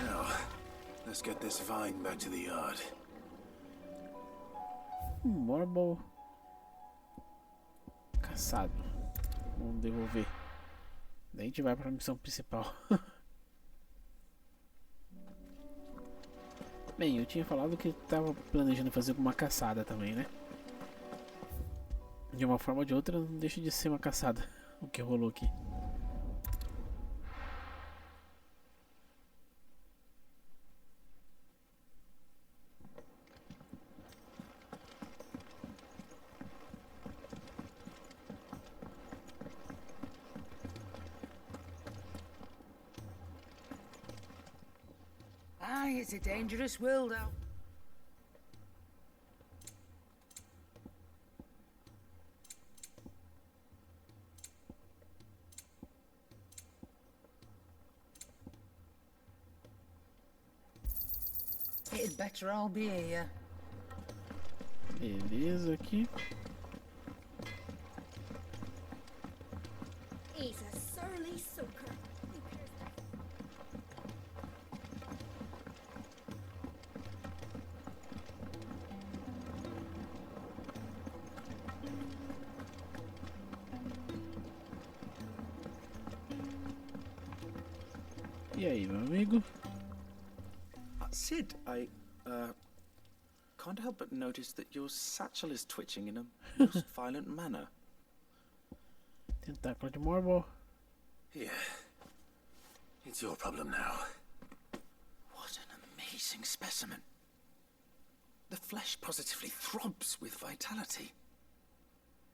Now, let's get this vine back to the yard. Morbo caçado. Vamos devolver. Daí a gente vai para a missão principal. Bem, eu tinha falado que estava planejando fazer uma caçada também, né? De uma forma ou de outra, não deixa de ser uma caçada o que rolou aqui. It's a dangerous world out. It'd better all be here. Beleza aqui. He's a surly soaker. E aí, meu amigo? Sid, I can't help but notice that your satchel is twitching in a most violent manner. Tentáculo de Morbo. Yeah. It's your problem now. What an amazing specimen. The flesh positively throbs with vitality.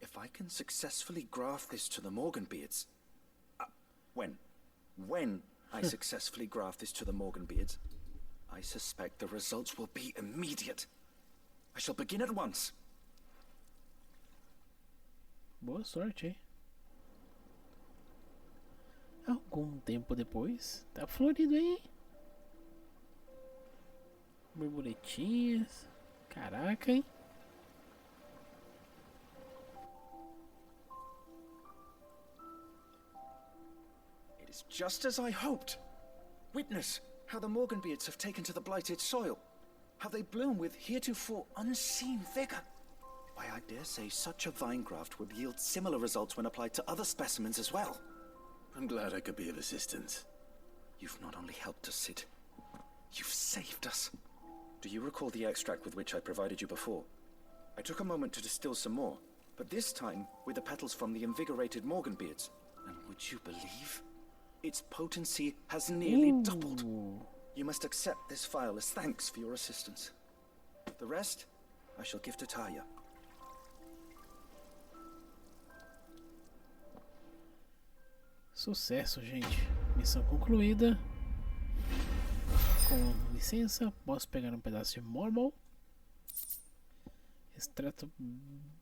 If I can successfully graft this to the Morganbeards... When I successfully graft this to the Morganbeards, I suspect the results will be immediate. I shall begin at once. Boa sorte, hein? Algum tempo depois, tá florido aí. Borboletinhas. Caraca, hein? It is just as I hoped. Witness how the Morganbeards have taken to the blighted soil. How they bloom with heretofore unseen vigor. Why, I dare say such a vine graft would yield similar results when applied to other specimens as well. I'm glad I could be of assistance. You've not only helped us, Sid, you've saved us. Do you recall the extract with which I provided you before? I took a moment to distill some more, but this time with the petals from the invigorated Morganbeards. And would you believe? Its potency has nearly doubled. You must accept this file as thanks for your assistance. The rest, I shall give to Taya. Sucesso, gente. Missão concluída. Com licença, posso pegar um pedaço de Morbo. Extrato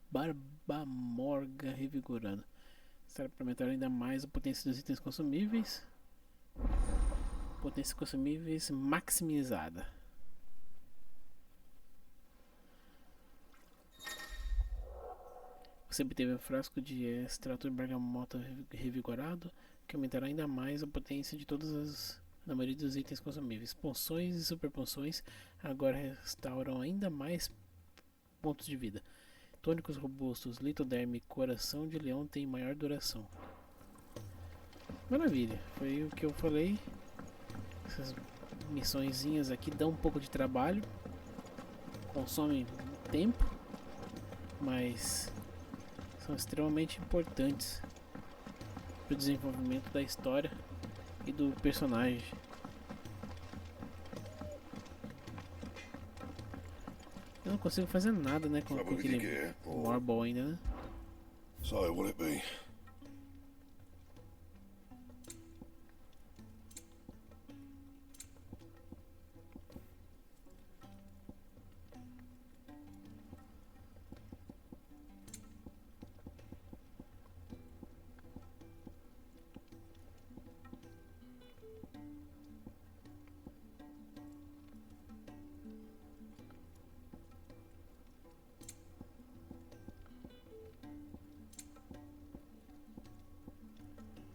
Barbamorga revigorando. Será para aumentar ainda mais a potência dos itens consumíveis. Potência consumíveis maximizada. Você obteve um frasco de extrato de bergamota revigorado, que aumentará ainda mais a potência de na maioria dos itens consumíveis. Poções e super poções agora restauram ainda mais pontos de vida. tônicos robustos, litoderme, coração de leão tem maior duração. Maravilha, foi o que eu falei. Essas missõezinhas aqui dão um pouco de trabalho, consomem tempo, mas são extremamente importantes para o desenvolvimento da história e do personagem. Eu não consigo fazer nada, né, com aquele Marble ainda, né? So, will it be?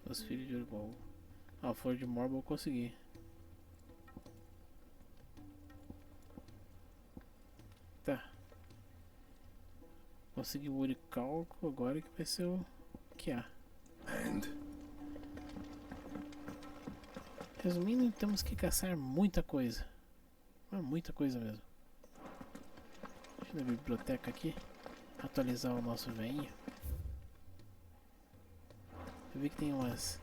Os filhos de Urbol. Ah, flor de Marble eu consegui. Tá. Consegui o oricalco agora, que vai ser o que há. Resumindo, temos que caçar muita coisa. Muita coisa mesmo. Deixa eu ir na biblioteca aqui. Atualizar o nosso veinho. Eu vi que tem umas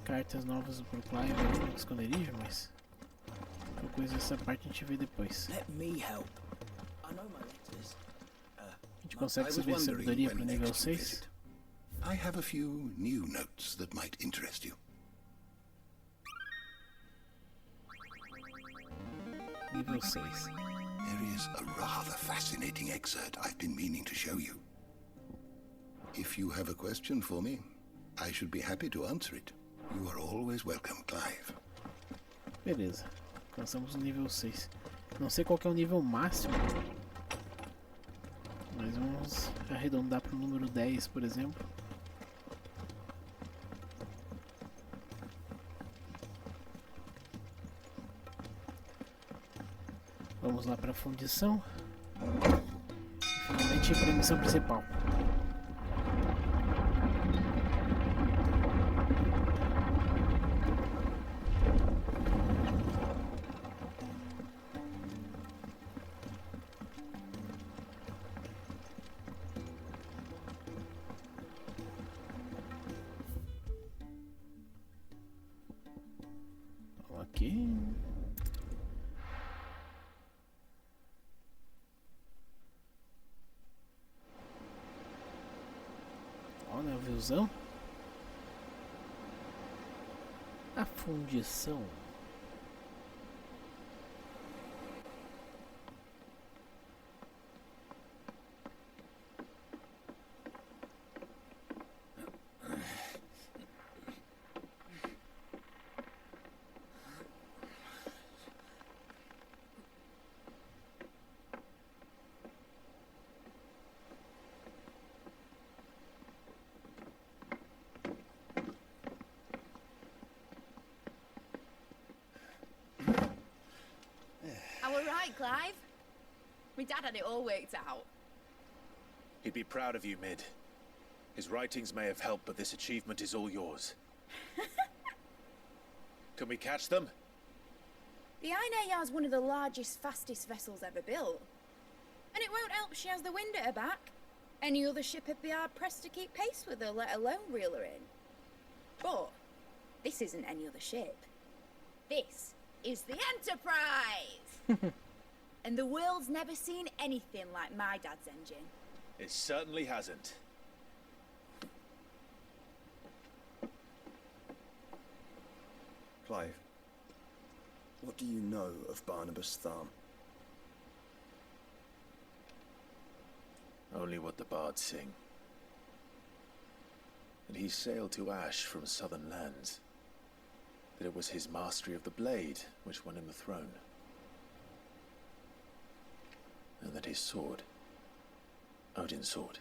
cartas novas pro Clive ali no esconderijo, mas qualquer coisa essa parte a gente vê depois. A gente consegue subir sabedoria pro nível 6? I have a few new notes that might interest you. Nível 6. There is a rather fascinating excerpt I've been meaning to show you. If you have a question for me, I should be happy to answer it. You are always welcome, Clive. Beleza, alcançamos o nível 6. Não sei qual que é o nível máximo, mas vamos arredondar para o número 10, por exemplo. Vamos lá para a fundição. E finalmente para a missão principal. Aqui. Olha a visão. A fundição. Right, Clive? My dad had it all worked out. He'd be proud of you, Mid. His writings may have helped, but this achievement is all yours. Can we catch them? The Aina is one of the largest, fastest vessels ever built. And it won't help she has the wind at her back. Any other ship would be hard-pressed to keep pace with her, let alone reel her in. But this isn't any other ship. This is the Enterprise! And the world's never seen anything like my dad's engine. It certainly hasn't. Clive, what do you know of Barnabas Thumb? Only what the bards sing. That he sailed to Ash from southern lands. That it was his mastery of the blade which won him the throne. And that his sword, Odin's sword,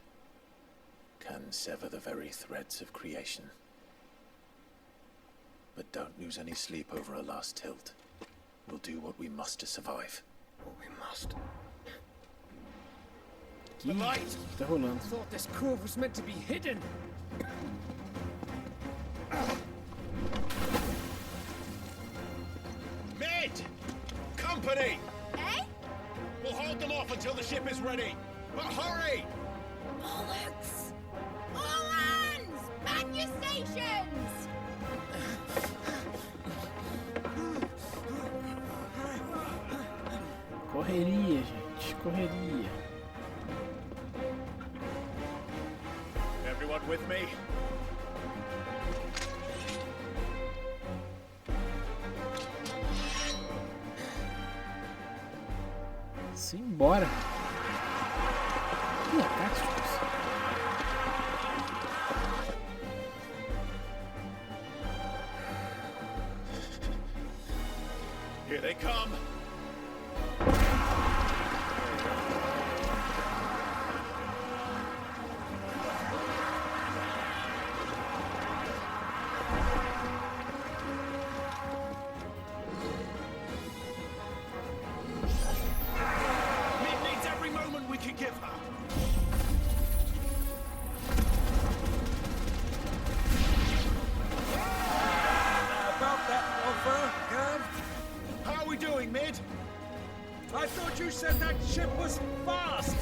can sever the very threads of creation. But don't lose any sleep over our last tilt. We'll do what we must to survive. What we must? Que tá rolando? Thought this cove was meant to be hidden. Mate! Company! Eh? We'll hold them off until the ship is ready. But hurry! Bollocks! All hands! Man your stations! Correria, gente, correria. Everyone with me? Simbora. Ih, cápsulas. Here they come. I thought you said that ship was fast!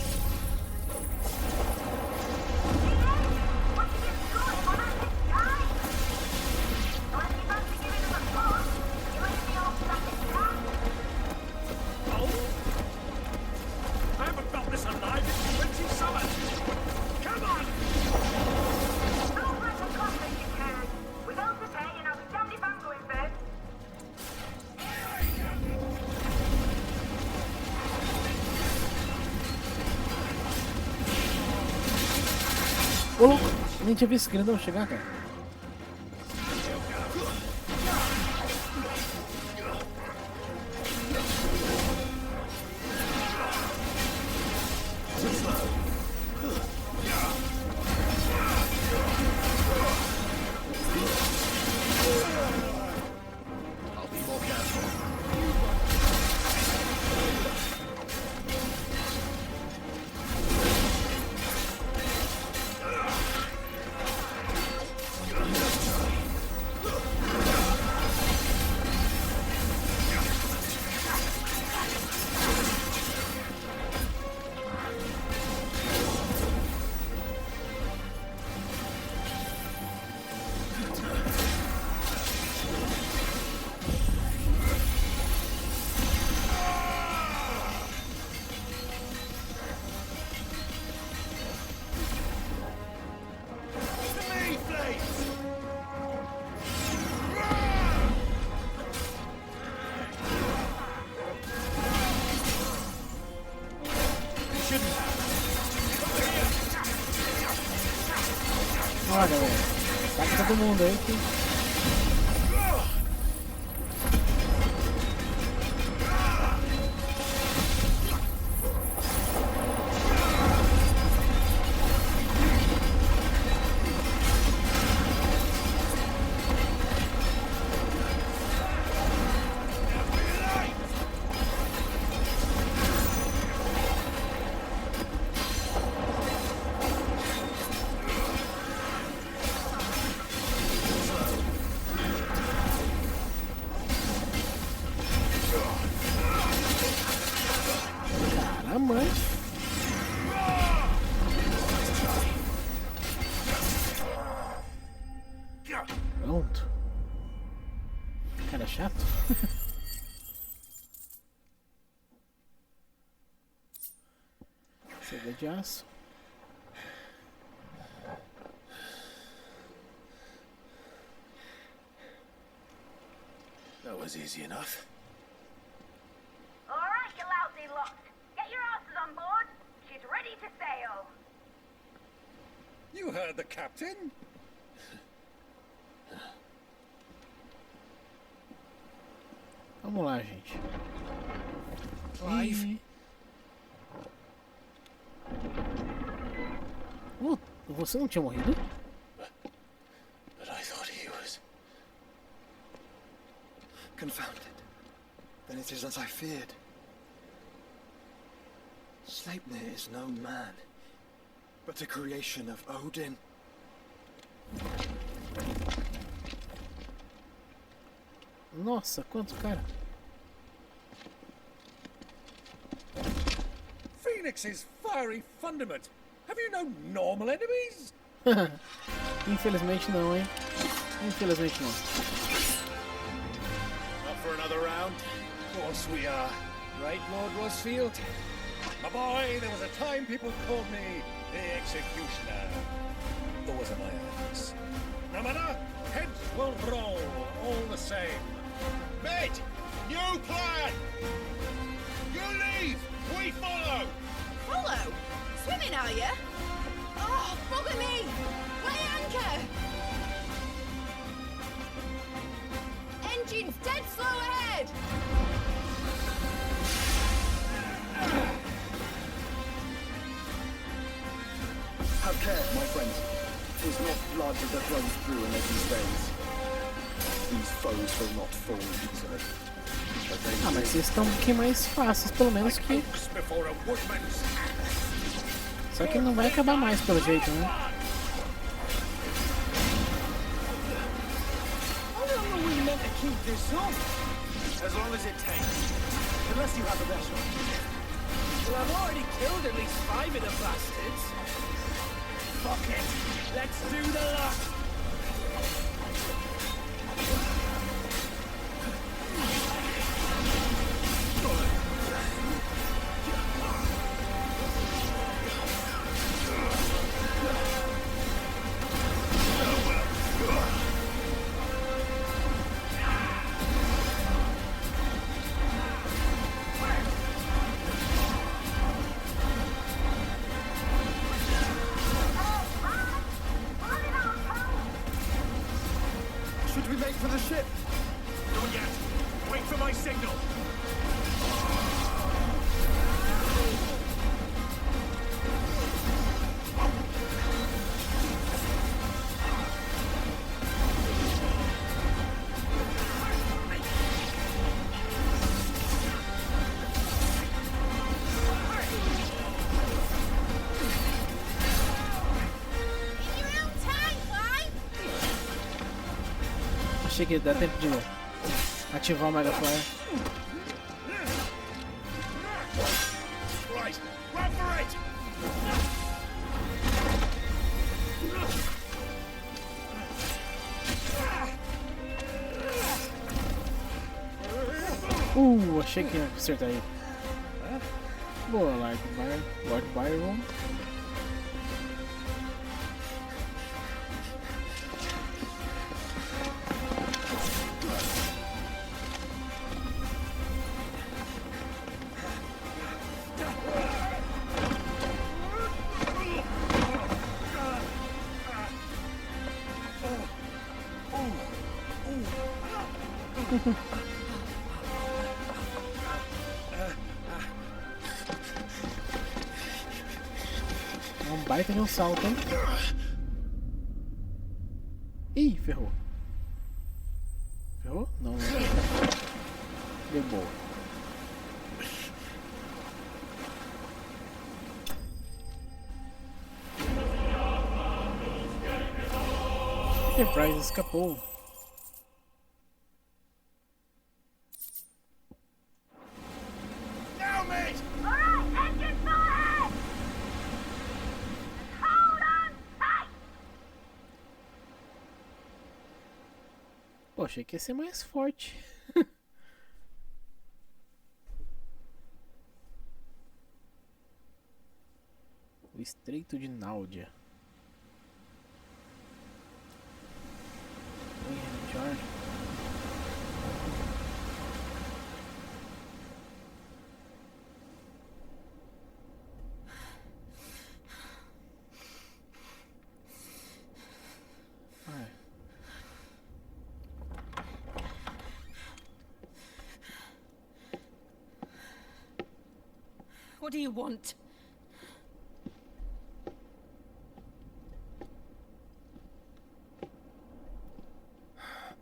I haven't felt this alive in 20 summers! Come on! Don't let the conflict you can. Without the pay, and I'll be damned if I'm going first. Ô, louco! Nem tinha visto esse grandão chegar, cara. Ó, galera, tá todo mundo aí que... Pronto. Cara chato. Seda de aço. That was easy enough. All right, you lousy lot. Get your asses on board. She's ready to sail. You heard the captain? Vamos lá, gente. Clive. Você não tinha morrido? But I thought he was... Confounded. Then it is as I feared. Sleipnir is no man. but a creation of Odin. Nossa, quantos cara? Phoenix's fiery fundament. Have you no normal enemies? Infelizmente não, hein? Infelizmente não. Up for another round? Of course we are. Right, Lord Rosfield? My boy, there was a time people called me the Executioner. Or was it my eyes? No matter, heads will roll all the same. Mate, new plan! You leave, we follow! Follow? Swimming, are you? Oh, bugger me! Weigh anchor! Engine's dead slow ahead! Have care, my friends. Is not blood that runs through in these veins. These foes will not fall easily. Ah, mas esses estão um pouquinho mais fáceis, pelo menos que... Só que não vai acabar mais, pelo jeito, né? How long are we meant to keep this up? As long as it takes. Unless you have a better one. Well, I've already killed at least 5 of the bastards. Fuck it. Let's do the lot. Should we make for the ship? Not yet. Wait for my signal. Achei que dá tempo de ativar o Mega Flyer. Right, run for it! Achei que ia acertar ele. Boa, Lord Byron. É um baita de um salto, hein? Ih, ferrou. Ferrou? Não, não. Deu boa. Enterprise escapou. Now, mate! Alright, engine full ahead! Hold on tight! Pô, achei que ia ser mais forte. O Estreito de Náudia. George. What do you want?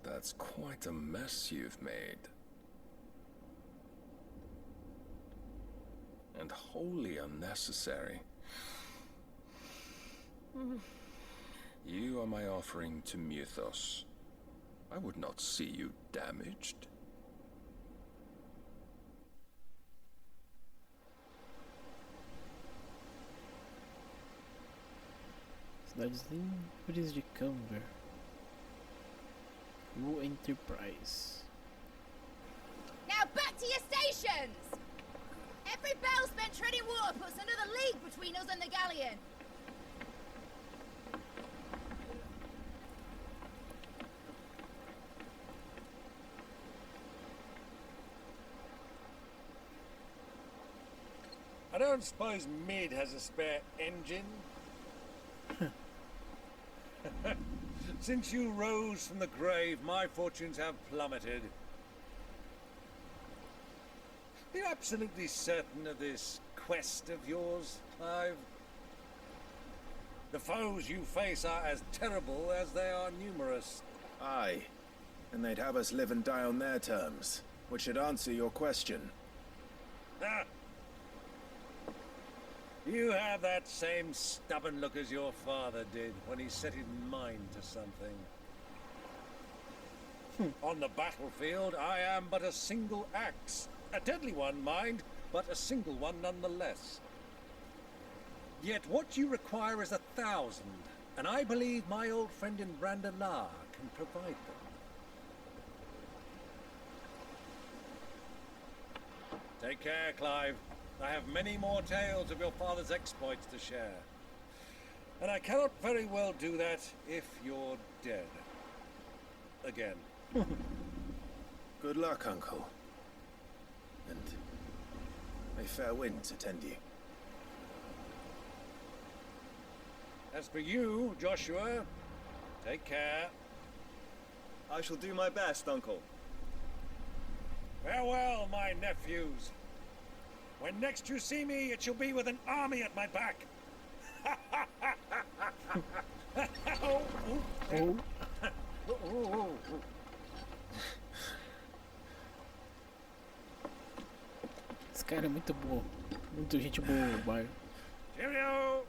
That's quite a mess you've made. And wholly unnecessary. You are my offering to Mythos. I would not see you damaged. Cidades livres de Camber. No Enterprise. Now back to your stations! Every bell spent treading water puts another league between us and the galleon. I don't suppose Mid has a spare engine? Since you rose from the grave, my fortunes have plummeted. Are you absolutely certain of this quest of yours, Clive? The foes you face are as terrible as they are numerous. Aye. And they'd have us live and die on their terms, which should answer your question. Ah. You have that same stubborn look as your father did when he set his mind to something. On the battlefield, I am but a single axe. A deadly one, mind, but a single one nonetheless. Yet what you require is 1,000, and I believe my old friend in Brandalar can provide them. Take care, Clive. I have many more tales of your father's exploits to share. And I cannot very well do that if you're dead. Again. Good luck, Uncle. And may fair winds attend you. As for you, Joshua, take care. I shall do my best, Uncle. Farewell, my nephews. When next you see me, it shall be with an army at my back. Esse cara é muito bom. Muito gente boa no bairro. Cheerio!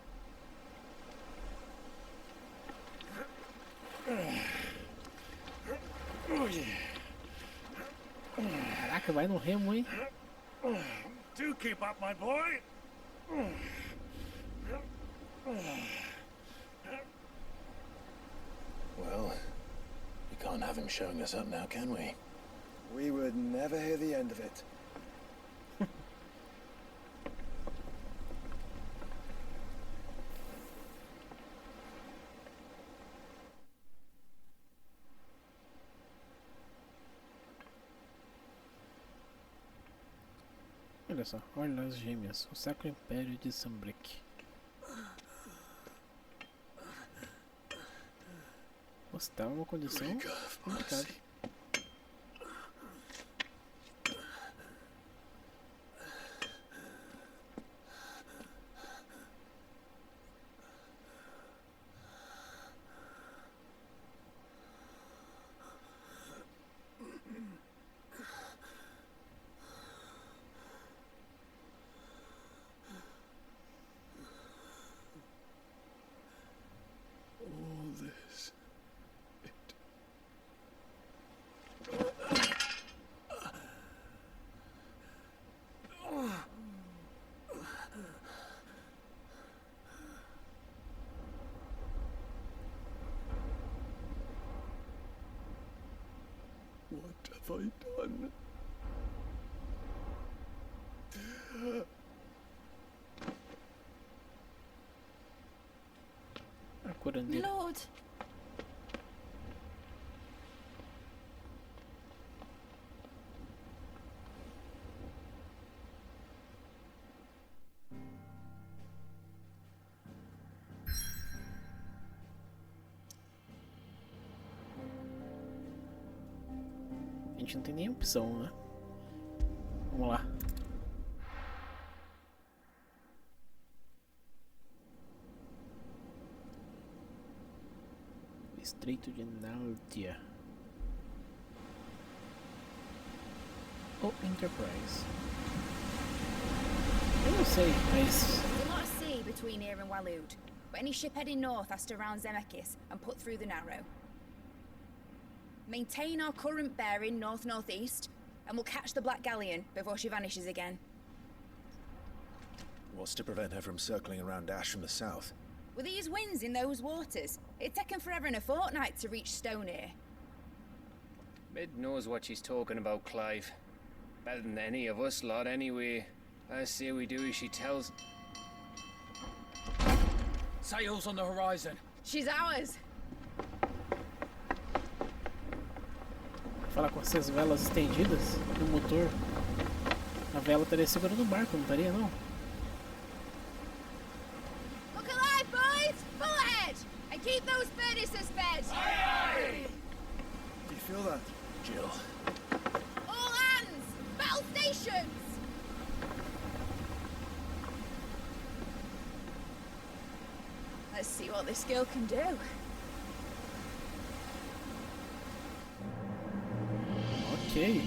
Caraca, vai no remo, hein? Do keep up, my boy. Well, we can't have him showing us up now, can we? We would never hear the end of it. Olha só, olha as gêmeas, o Sacro Império de Sambrick. Nossa, tá uma condição complicada. What have I done? A curandeira. Lord. A gente não tem nem opção, né? Vamos lá. Estreito de Naltia. Ou Enterprise. Eu não sei, mas... There's a lot of sea between here and Waloed, but any ship heading north has to round Zemeckis and put through the Narrow. Maintain our current bearing north-northeast, and we'll catch the Black Galleon before she vanishes again. What's to prevent her from circling around Ash from the south? With these winds in those waters, it'd taken forever and a fortnight to reach Stonehenge. Mid knows what she's talking about, Clive. Better than any of us lot, anyway. I say we do as she tells. Sails on the horizon. She's ours. Fala com essas velas estendidas no motor. A vela estaria segurando o barco, não estaria não? Look alive, boys! Full ahead! And keep those furnaces fed! Aye, aye! Do you feel that, Jill? All hands! Battle stations! Let's see what this girl can do. Ok.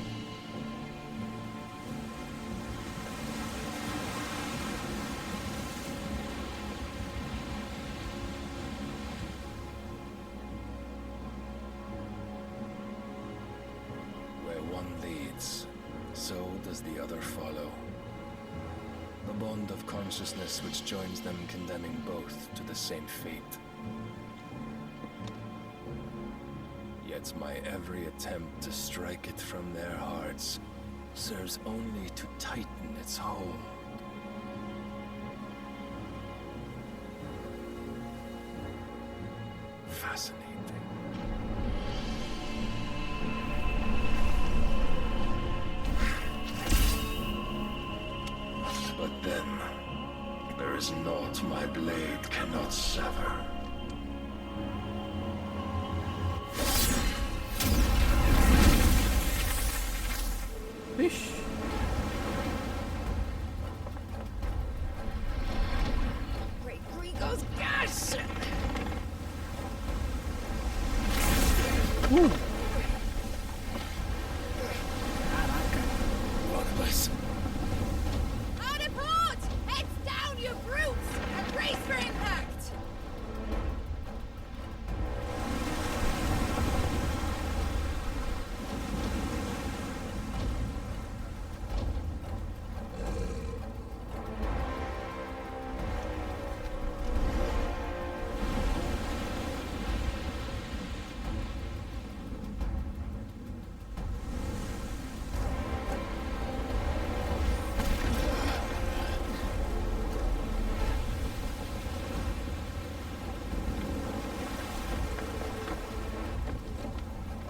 Where one leads, so does the other follow. The bond of consciousness which joins them condemning both to the same fate. Yet my every attempt to strike it from their hearts serves only to tighten its hold. Fascinating. But then, there is naught my blade cannot sever. Ixi. Great Gregor's gas! Caraca. Barnabas. Hard a port! Heads down, you brutes! And brace for impact!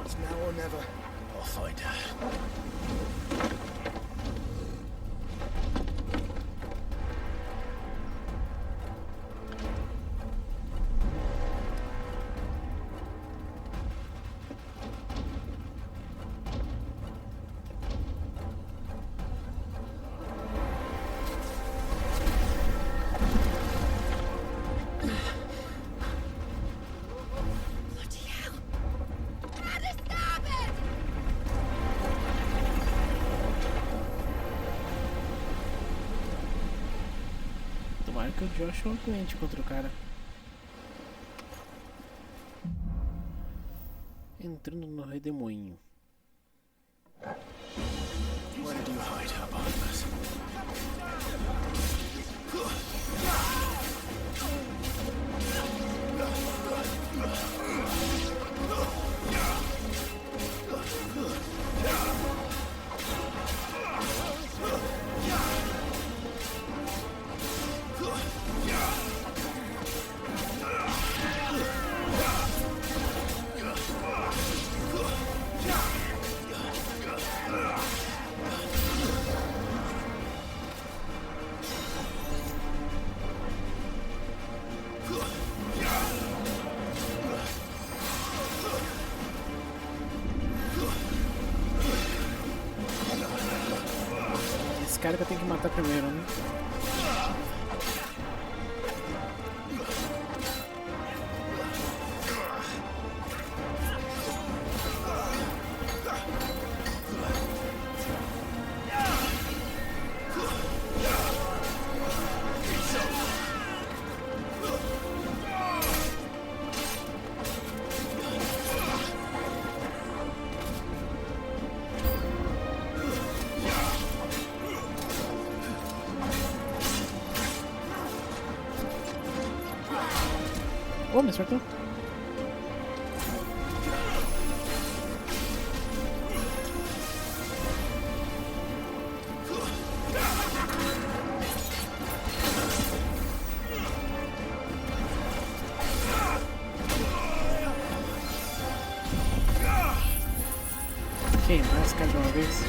It's now or never. I'll find her. Bloody hell! At the starboard! Tomara que o Josh é um cliente contra o cara. Entrando no redemoinho. Where did you hide her, Barnabas? Esse cara que eu tenho que matar primeiro, né? Oh, me acertou. Queimar esse cara de uma vez.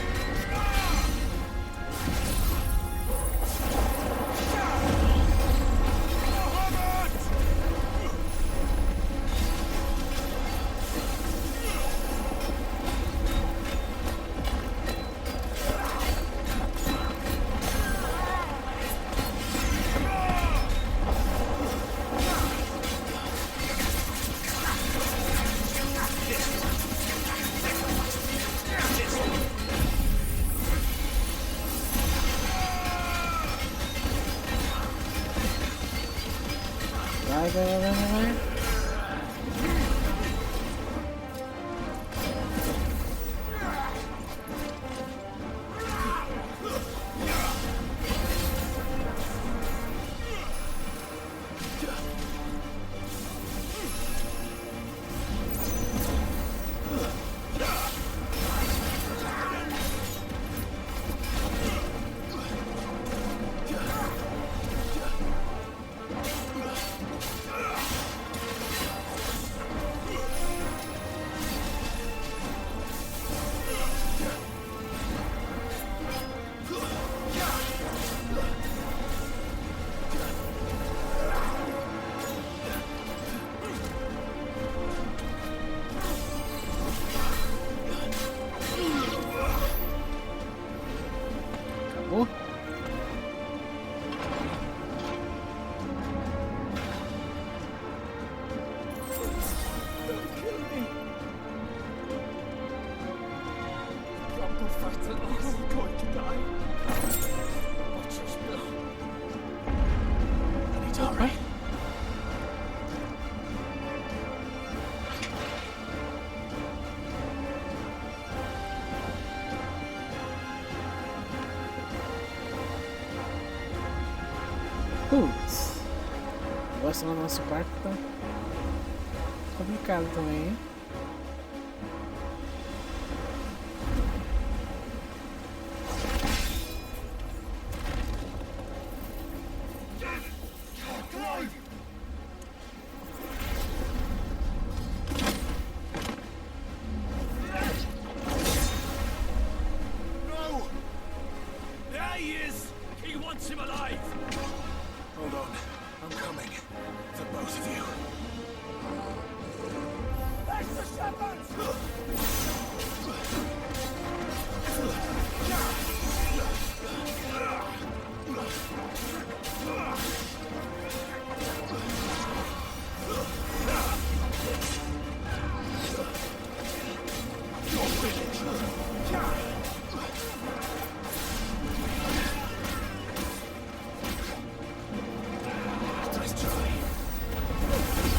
Vai. Acabou? Vai. Putz, gosto do nosso quarto, tá complicado também, hein? No! There he is! He wants him alive! Hold on. I'm coming. For both of you. Extra shepherds! Nice try.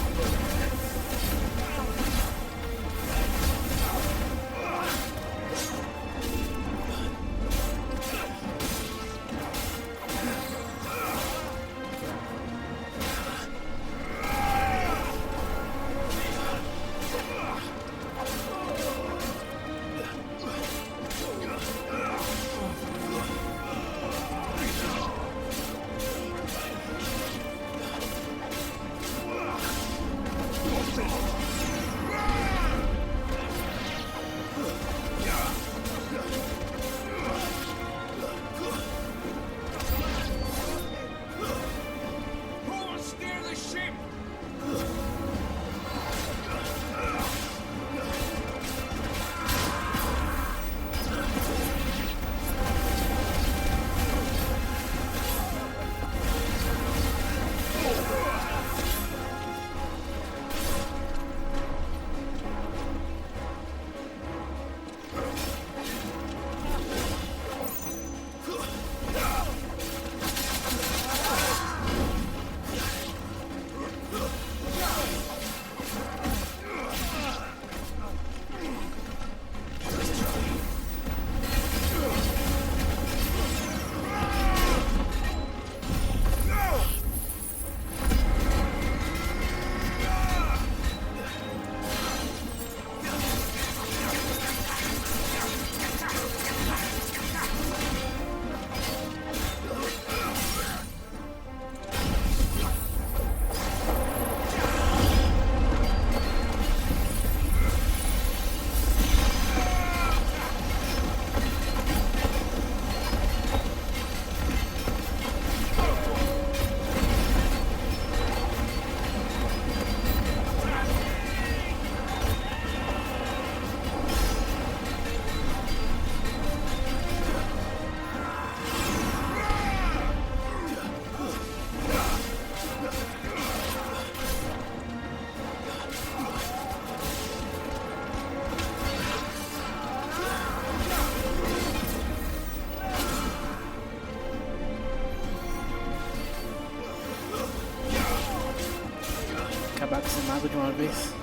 logo de uma vez.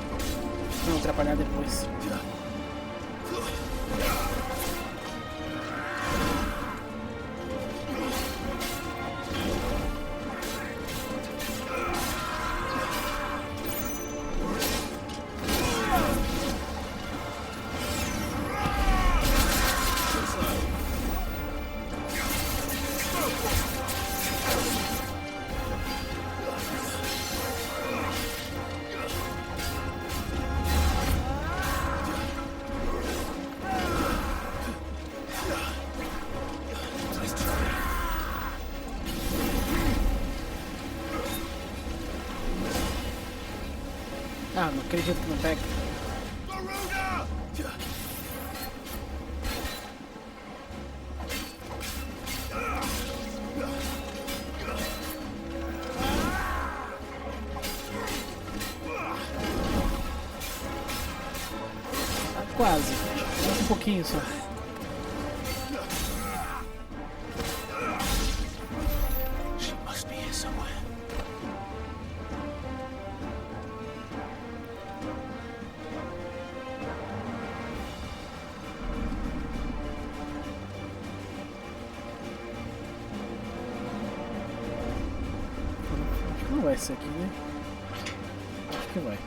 Não atrapalhar depois. Ah, não acredito que não pega. Tá quase. Um pouquinho só. Não vai ser aqui, né? Acho que vai.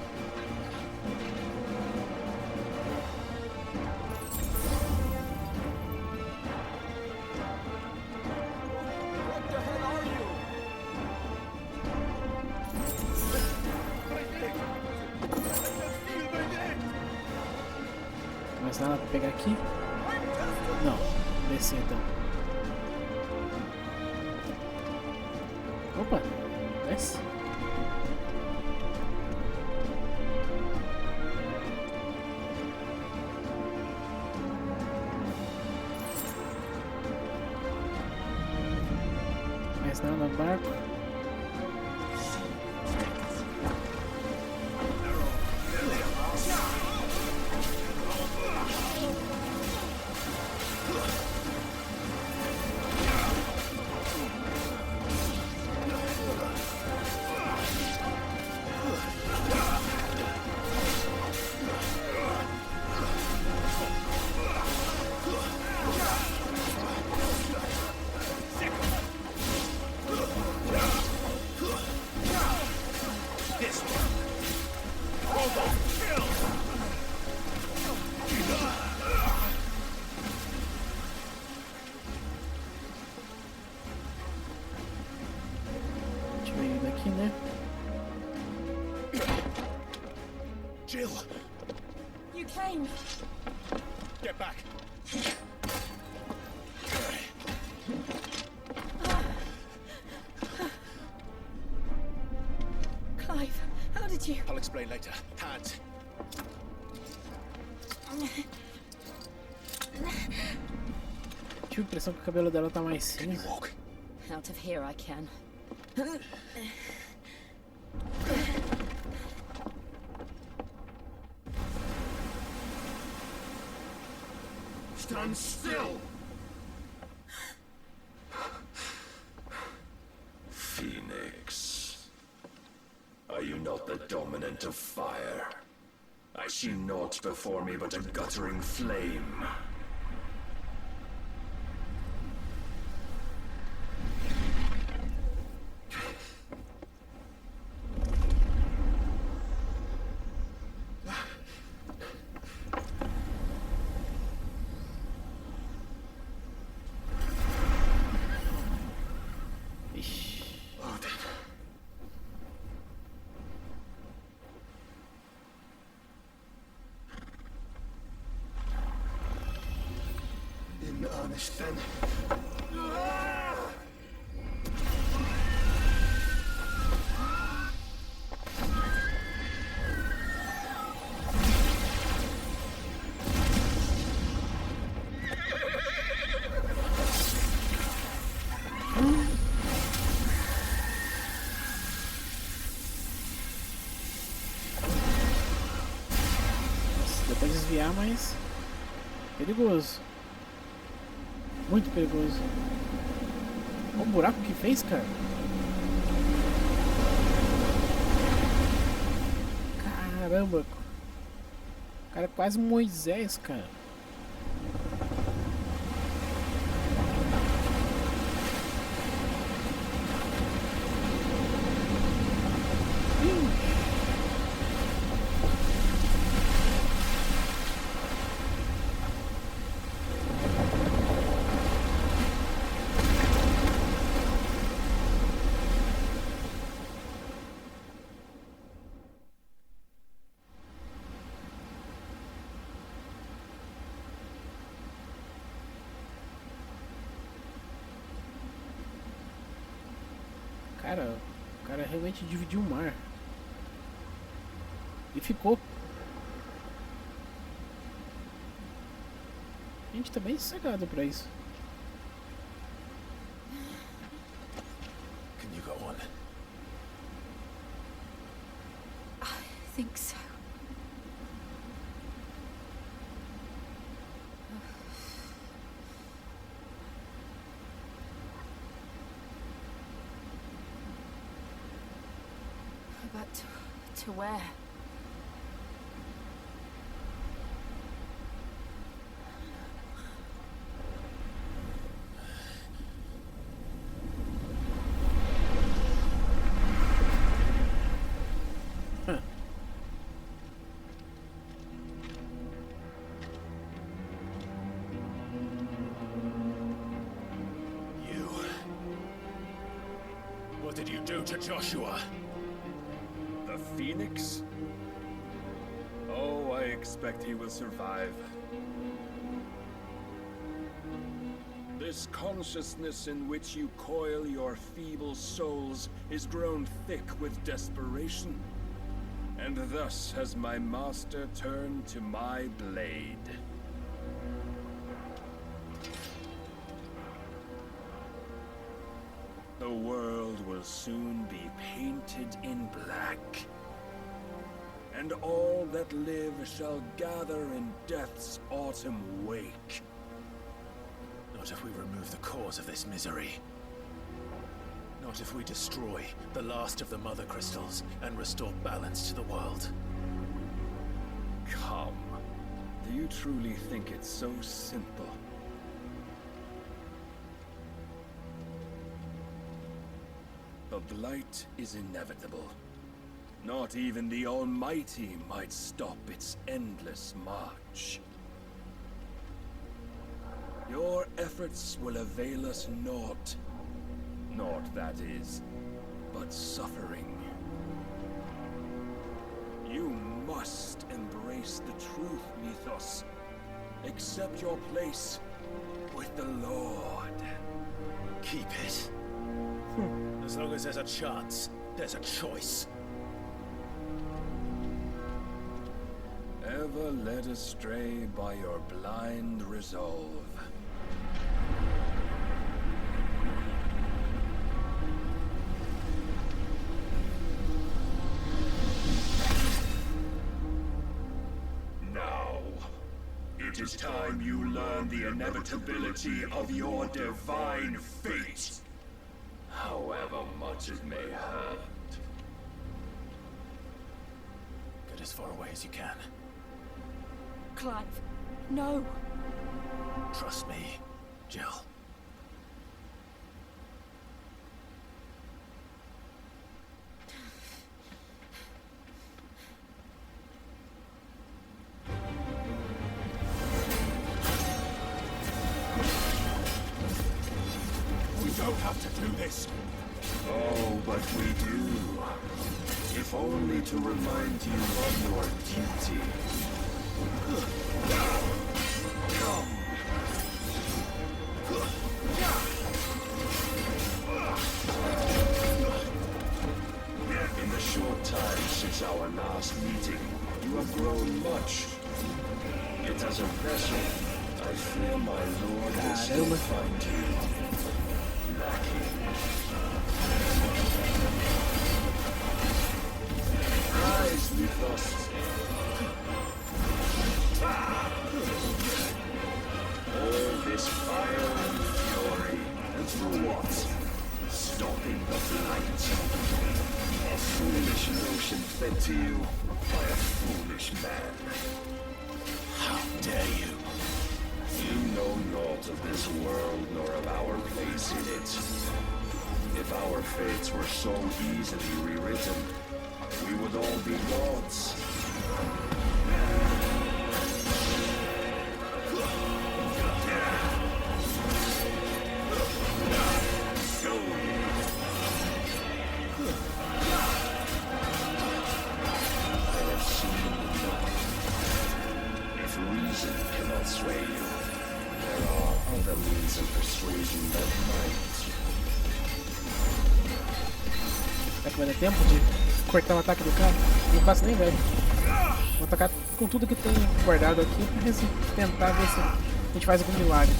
Mais nada pra pegar aqui? Não, descer então. Opa! Desce. Mais nada no barco. Daqui, né? Jill! You came. Get back! Clive, how did you... I'll explain later. Hands. Tive a impressão que o cabelo dela tá mais cinza. Out of here I can. Stand still! Phoenix. Are you not the dominant of fire? I see naught before me but a guttering flame. Honest then. Dá pra desviar, mas perigoso. Muito perigoso. Olha o buraco que fez, cara. Caramba. O cara é quase Moisés, cara. Cara, o cara realmente dividiu o mar. E ficou. A gente tá bem sossegado pra isso. Can you go on? I think so. But to where? What did you do to Joshua? The Phoenix? Oh, I expect he will survive. This consciousness in which you coil your feeble souls is grown thick with desperation. And thus has my master turned to my blade. The world will soon be painted in black. And all that live shall gather in death's autumn wake. Not if we remove the cause of this misery. Not if we destroy the last of the mother crystals and restore balance to the world. Come. Do you truly think it's so simple? The blight is inevitable. Not even the Almighty might stop its endless march. Your efforts will avail us naught. Naught, that is, but suffering. You must embrace the truth, Mythos. Accept your place with the Lord. Keep it. As long as there's a chance, there's a choice. Ever led astray by your blind resolve. Now, it is time you learn the inevitability of your divine fate. However much it may hurt. Get as far away as you can. Clive, no. Trust me, Jill. We don't have to do this. Oh, but we do. If only to remind you of your duty. Come. In the short time since our last meeting, you have grown much. Yet as a vessel, I fear my lord will still find you lacking. Rise, Mythos. All this fire and fury, and for what? Stopping the blight. foolish notion fed to you by a foolish man. How dare you? You know naught of this world nor of our place in it. If our fates were so easily rewritten, we would all be gods. Sway you. There are other means of persuasion that might. Será que vai dar tempo de cortar o ataque do cara? Não faço nem velho. Vou atacar com tudo que tem guardado aqui pra tentar ver se a gente faz algum milagre.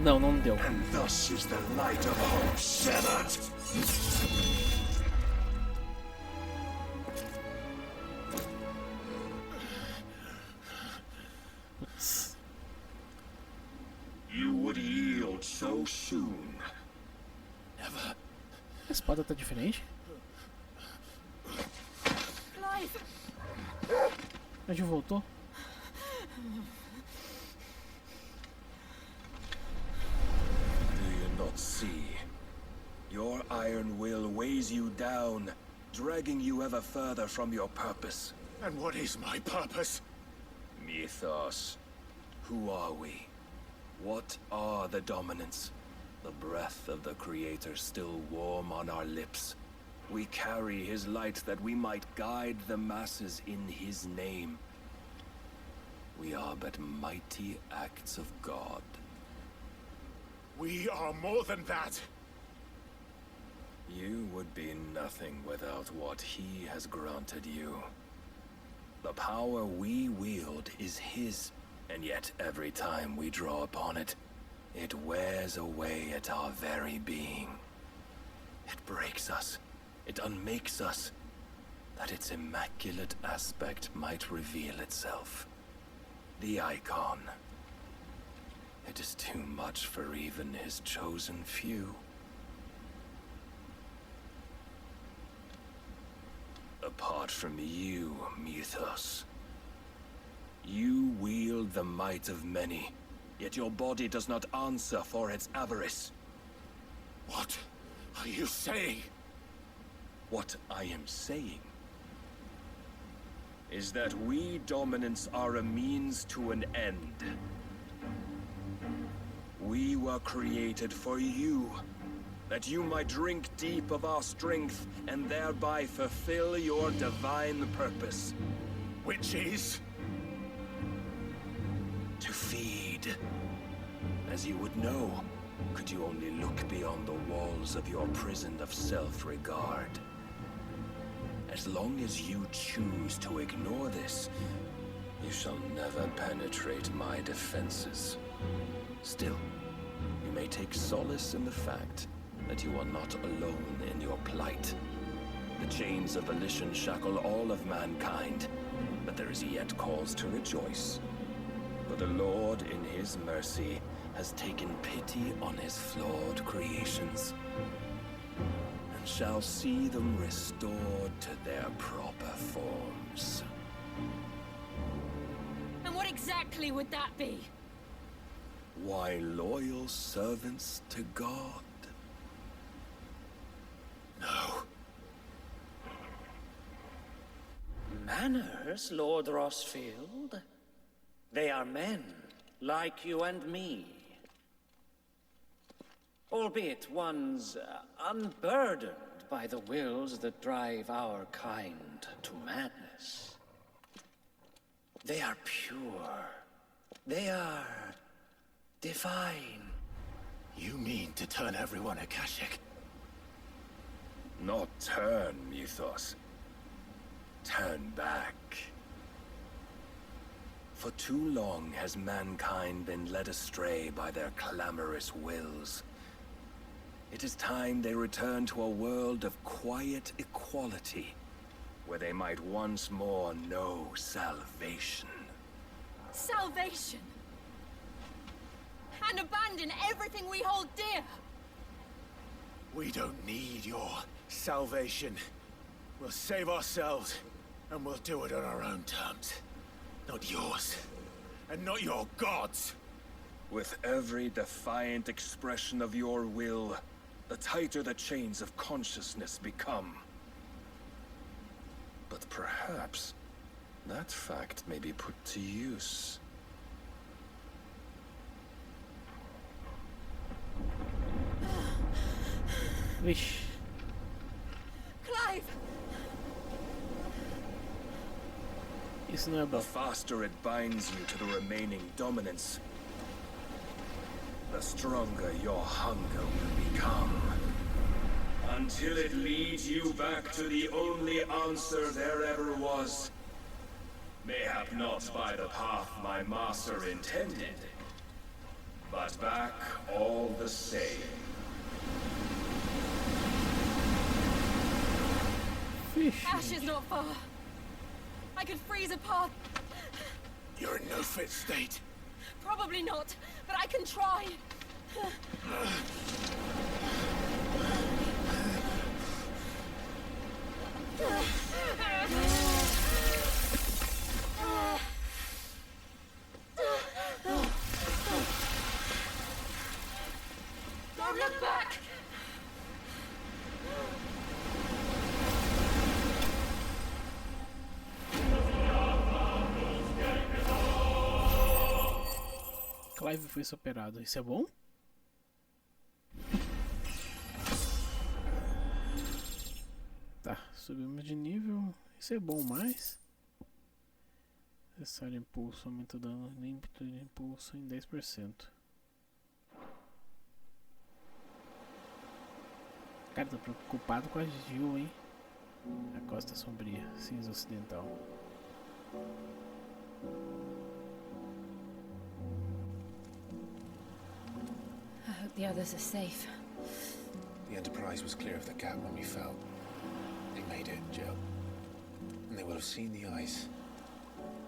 Não, não deu. And thus is the light of hope severed. You would yield so soon. Never. A espada tá diferente? A gente voltou? See, your iron will weighs you down, dragging you ever further from your purpose. And what is my purpose? Mythos. Who are we? What are the dominants? The breath of the Creator still warm on our lips. We carry his light that we might guide the masses in his name. We are but mighty acts of God. We are more than that. You would be nothing without what he has granted you. The power we wield is his, and yet every time we draw upon it, it wears away at our very being. It breaks us, it unmakes us, that its immaculate aspect might reveal itself. The icon. It is too much for even his chosen few. Apart from you, Mythos, you wield the might of many, yet your body does not answer for its avarice. What are you saying? What I am saying is that we dominants are a means to an end. We were created for you, that you might drink deep of our strength and thereby fulfill your divine purpose. Which is? To feed. As you would know, could you only look beyond the walls of your prison of self-regard. As long as you choose to ignore this, you shall never penetrate my defenses. Still, you may take solace in the fact that you are not alone in your plight. The chains of volition shackle all of mankind, but there is yet cause to rejoice. For the Lord, in his mercy, has taken pity on his flawed creations, and shall see them restored to their proper forms. And what exactly would that be? Why, loyal servants to God. No. Manners, Lord Rossfield? They are men, like you and me. Albeit ones unburdened by the wills that drive our kind to madness. They are pure. They are divine. You mean to turn everyone Akashic? Not turn, mythos. Turn back. For too long has mankind been led astray by their clamorous wills. It is time they return to a world of quiet equality, where they might once more know salvation. Salvation! And abandon everything we hold dear! We don't need your salvation. We'll save ourselves, and we'll do it on our own terms. Not yours, and not your gods. With every defiant expression of your will, the tighter the chains of consciousness become. But perhaps that fact may be put to use. Vixe. Clive! Isso não é bom. The faster it binds you to the remaining dominance, the stronger your hunger will become. Until it leads you back to the only answer there ever was. Mayhap not by the path my master intended, but back all the same. Ash is not far. I could freeze a path. You're in no fit state. Probably not, but I can try. Don't look back! Clive foi superado. Isso é bom? Tá, subimos de nível. Isso é bom, mas acessar impulso aumenta o dano de ímpeto de impulso em 10%. Cara, tô preocupado com a Gil, hein? A costa sombria, cinza ocidental. I hope the others are safe. The Enterprise was clear of the gap when we fell. They made it, Jill. And they will have seen the ice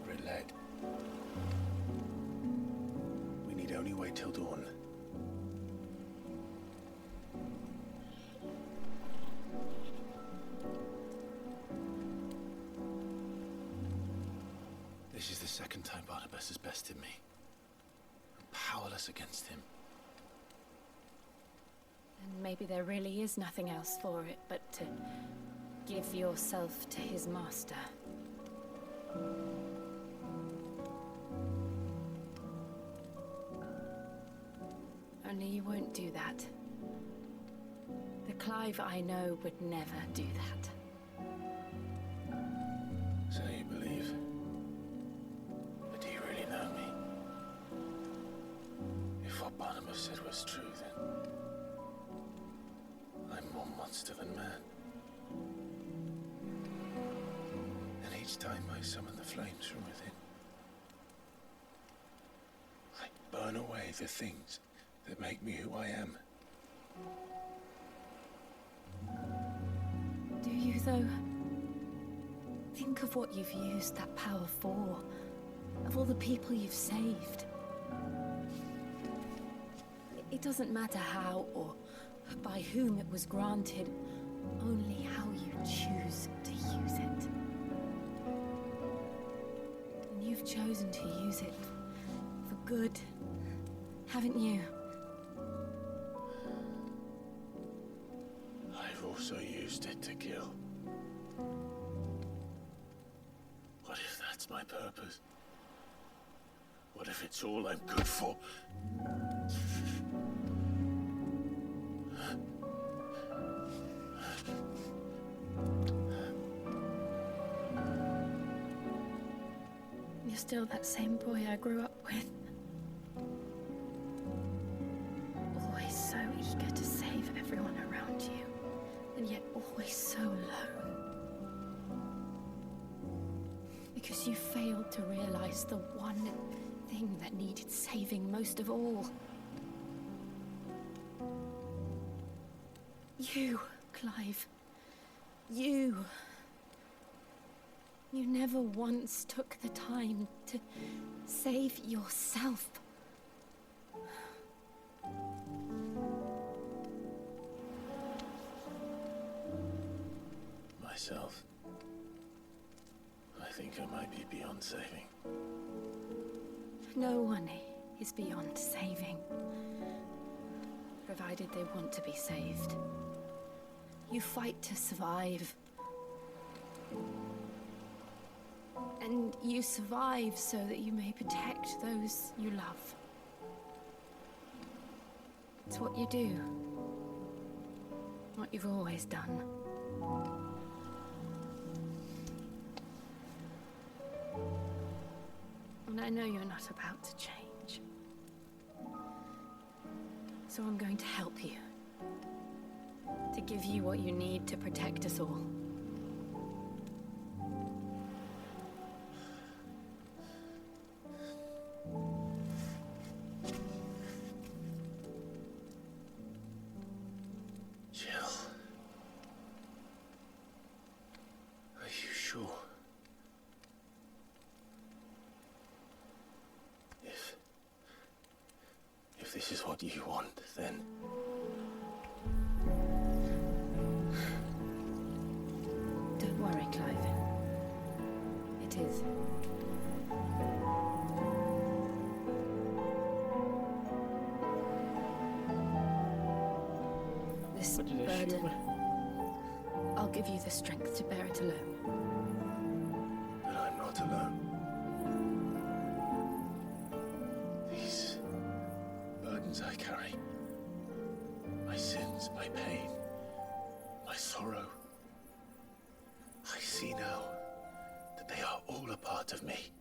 where it led. We need only wait till dawn. This is the second time Barnabas has bested me. I'm powerless against him. And maybe there really is nothing else for it but to give yourself to his master. Only you won't do that. The Clive I know would never do that. So you believe? But do you really know me? If what Barnabas said was true, then I'm more monster than man. And each time I summon the flames from within, I burn away the things that make me who I am. Do you, though? Think of what you've used that power for. Of all the people you've saved. It doesn't matter how or by whom it was granted, only how you choose to use it. And you've chosen to use it for good, haven't you? I've also used it to kill. What if that's my purpose? What if it's all I'm good for? You're still that same boy I grew up with. Always so eager to save everyone around you, and yet always me so low. Because you failed to realize the one thing that needed saving most of all. You, Clive. You. You never once took the time to save yourself. Myself. I think I might be beyond saving. No one is beyond saving, provided they want to be saved. You fight to survive. And you survive so that you may protect those you love. It's what you do. What you've always done. And I know you're not about to change. So I'm going to help you. To give you what you need to protect us all. Jill. Are you sure? If this is what you want, then... Don't worry, Clive. It is. This burden, I'll give you the strength to bear it alone. But I'm not alone. These burdens I carry, my sins, my pain, my sorrow, I see now that they are all a part of me.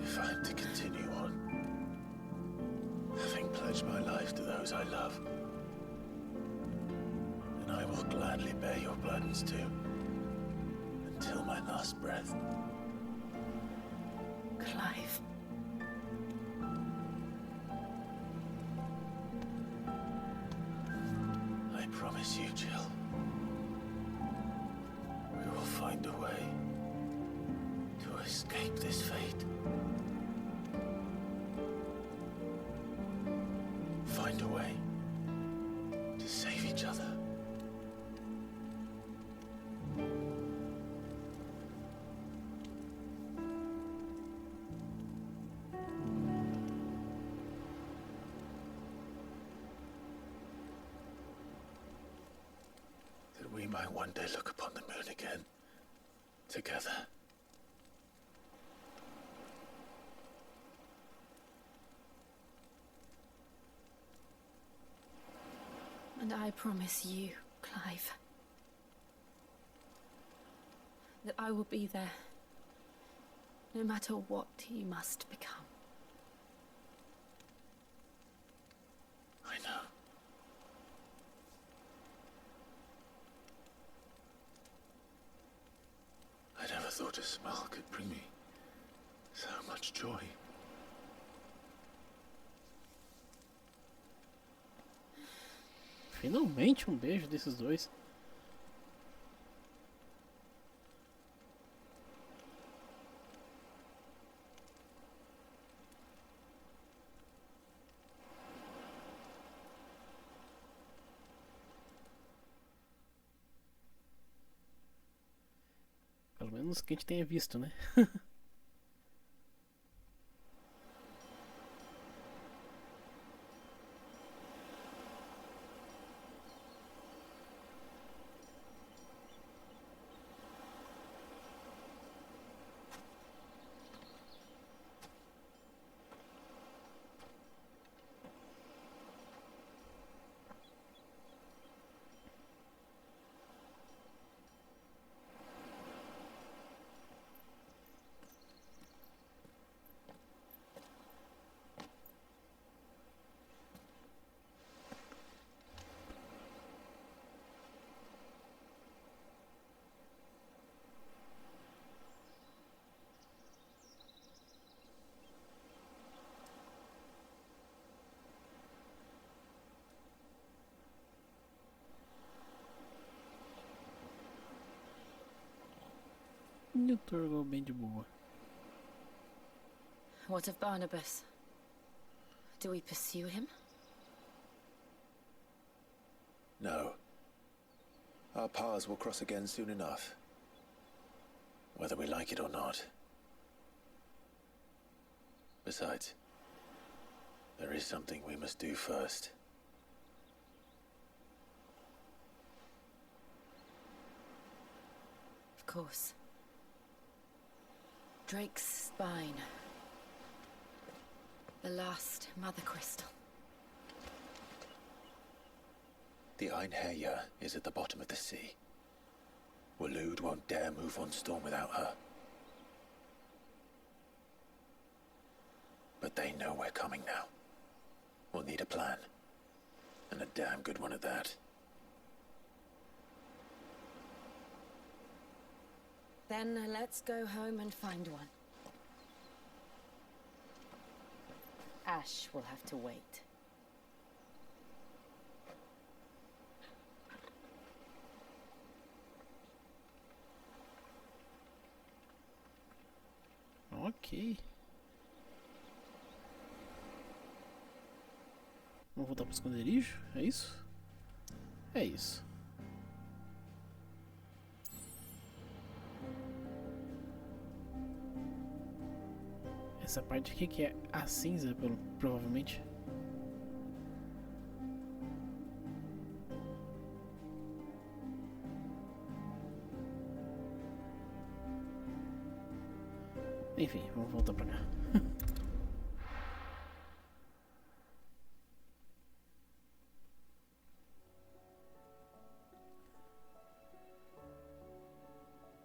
If I'm to continue on, having pledged my life to those I love, then I will gladly bear your burdens too, until my last breath. Clive. I promise you, Jill, we will find a way to escape this fate. Find a way to save each other. That we might one day look upon the moon again, together. And I promise you, Clive, that I will be there, no matter what you must become. I know. I never thought a smile could bring me so much joy. Finalmente beijo desses dois. Pelo menos que a gente tenha visto, né? E o Torgo bem de boa. What of Barnabas? Do we pursue him? No. Our paths will cross again soon enough. Whether we like it or not. Besides, there is something we must do first. Of course. Drake's spine. The last mother crystal. The Einherja is at the bottom of the sea. Waloed won't dare move on Storm without her. But they know we're coming now. We'll need a plan. And a damn good one at that. Then let's go home and find one. Ash will have to wait. Ok. Vamos voltar pro esconderijo? É isso? É isso. Essa parte aqui que é a cinza, provavelmente. Enfim, vamos voltar pra cá.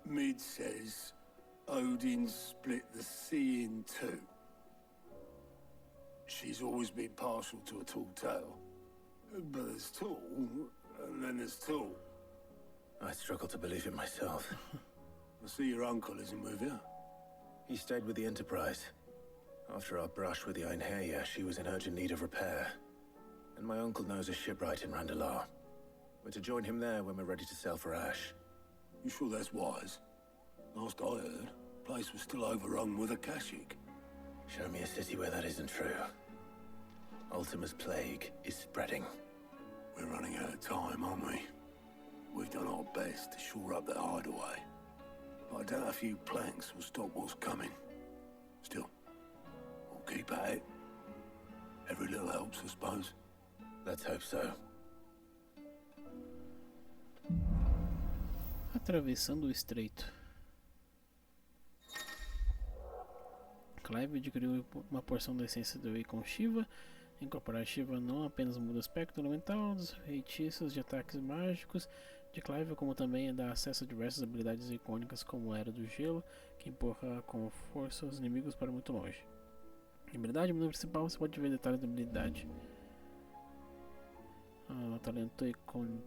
Mid says Odin split the sea in two. She's always been partial to a tall tale. But there's tall, and then there's tall. I struggle to believe it myself. I see your uncle isn't with you. He stayed with the Enterprise. After our brush with the Einherja, she was in urgent need of repair. And my uncle knows a shipwright in Randalar. We're to join him there when we're ready to sail for Ash. You sure that's wise? Last I heard, the place was still overrun with Akashic. Show me a city where that isn't true. Ultima's plague is spreading. We're running out of time, aren't we? We've done our best to shore up the hideaway. But I doubt a few planks will stop what's coming. Still, we'll keep at it. Every little helps, I suppose. Let's hope so. Atravessando o estreito. Clive adquiriu uma porção da essência do Wei com Shiva. Incorporar Shiva não apenas muda o aspecto elemental dos feitiços de ataques mágicos de Clive, como também dá acesso a diversas habilidades icônicas como a Era do Gelo, que empurra com força os inimigos para muito longe. Em habilidade, no menu principal, você pode ver detalhes da habilidade. O talento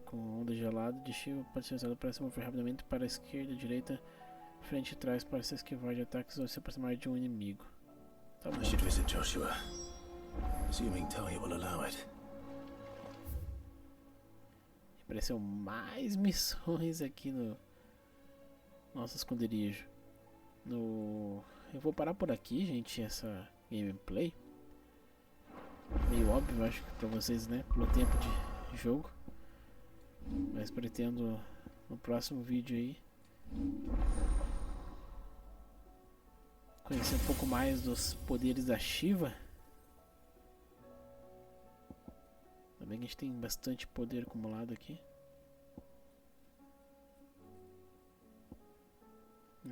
com onda gelada de Shiva pode ser usado para se mover rapidamente para a esquerda, direita, frente e trás para se esquivar de ataques ou se aproximar de um inimigo. Tá bom. I should visit Joshua, assuming Talia will allow it. Apareceu mais missões aqui no nosso esconderijo. Eu vou parar por aqui, gente, essa gameplay. Meio óbvio, acho que pra vocês, né? Pelo tempo de jogo. Mas pretendo no próximo vídeo aí conhecer um pouco mais dos poderes da Shiva. Também a gente tem bastante poder acumulado aqui.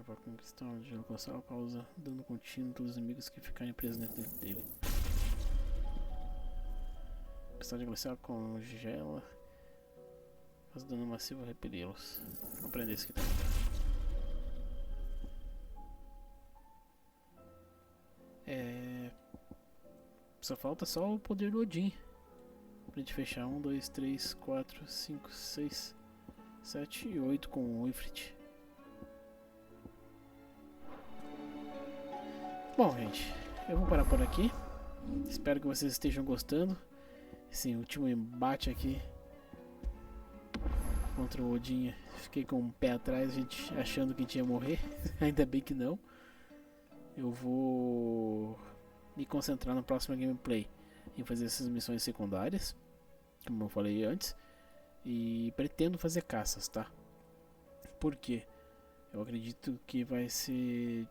Para conquistar o gelo colossal, causa dano contínuo a todos os inimigos que ficarem presos dentro dele. Tempestade glacial congela, faz dano massivo a repeli-los. Vamos aprender esse aqui também. Só falta só o poder do Odin pra gente fechar. 1, 2, 3, 4, 5, 6, 7 e 8 com o Ifrit. Bom, gente, eu vou parar por aqui. Espero que vocês estejam gostando. Esse último embate aqui contra o Odin, fiquei com o pé atrás, a gente achando que a gente ia morrer. Ainda bem que não. Eu vou me concentrar na próxima gameplay em fazer essas missões secundárias, como eu falei antes, e pretendo fazer caças, tá? Por quê? Eu acredito que vai ser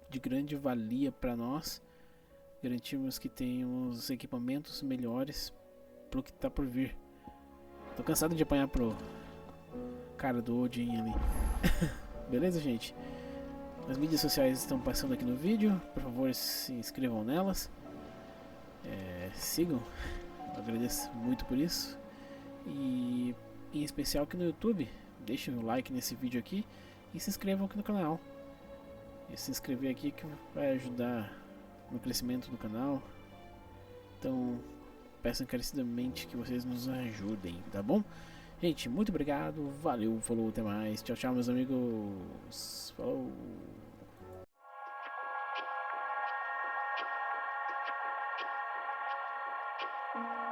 de grande valia para nós garantirmos que tenhamos equipamentos melhores pro que tá por vir. Tô cansado de apanhar pro cara do Odin ali. Beleza, gente? As mídias sociais estão passando aqui no vídeo. Por favor, se inscrevam nelas. Sigam. Eu agradeço muito por isso. E em especial aqui no YouTube, deixem o like nesse vídeo aqui e se inscrevam aqui no canal. E se inscrever aqui que vai ajudar no crescimento do canal. Então peço encarecidamente que vocês nos ajudem, tá bom? Gente, muito obrigado, valeu, falou, até mais, tchau, tchau, meus amigos, falou. Thank you.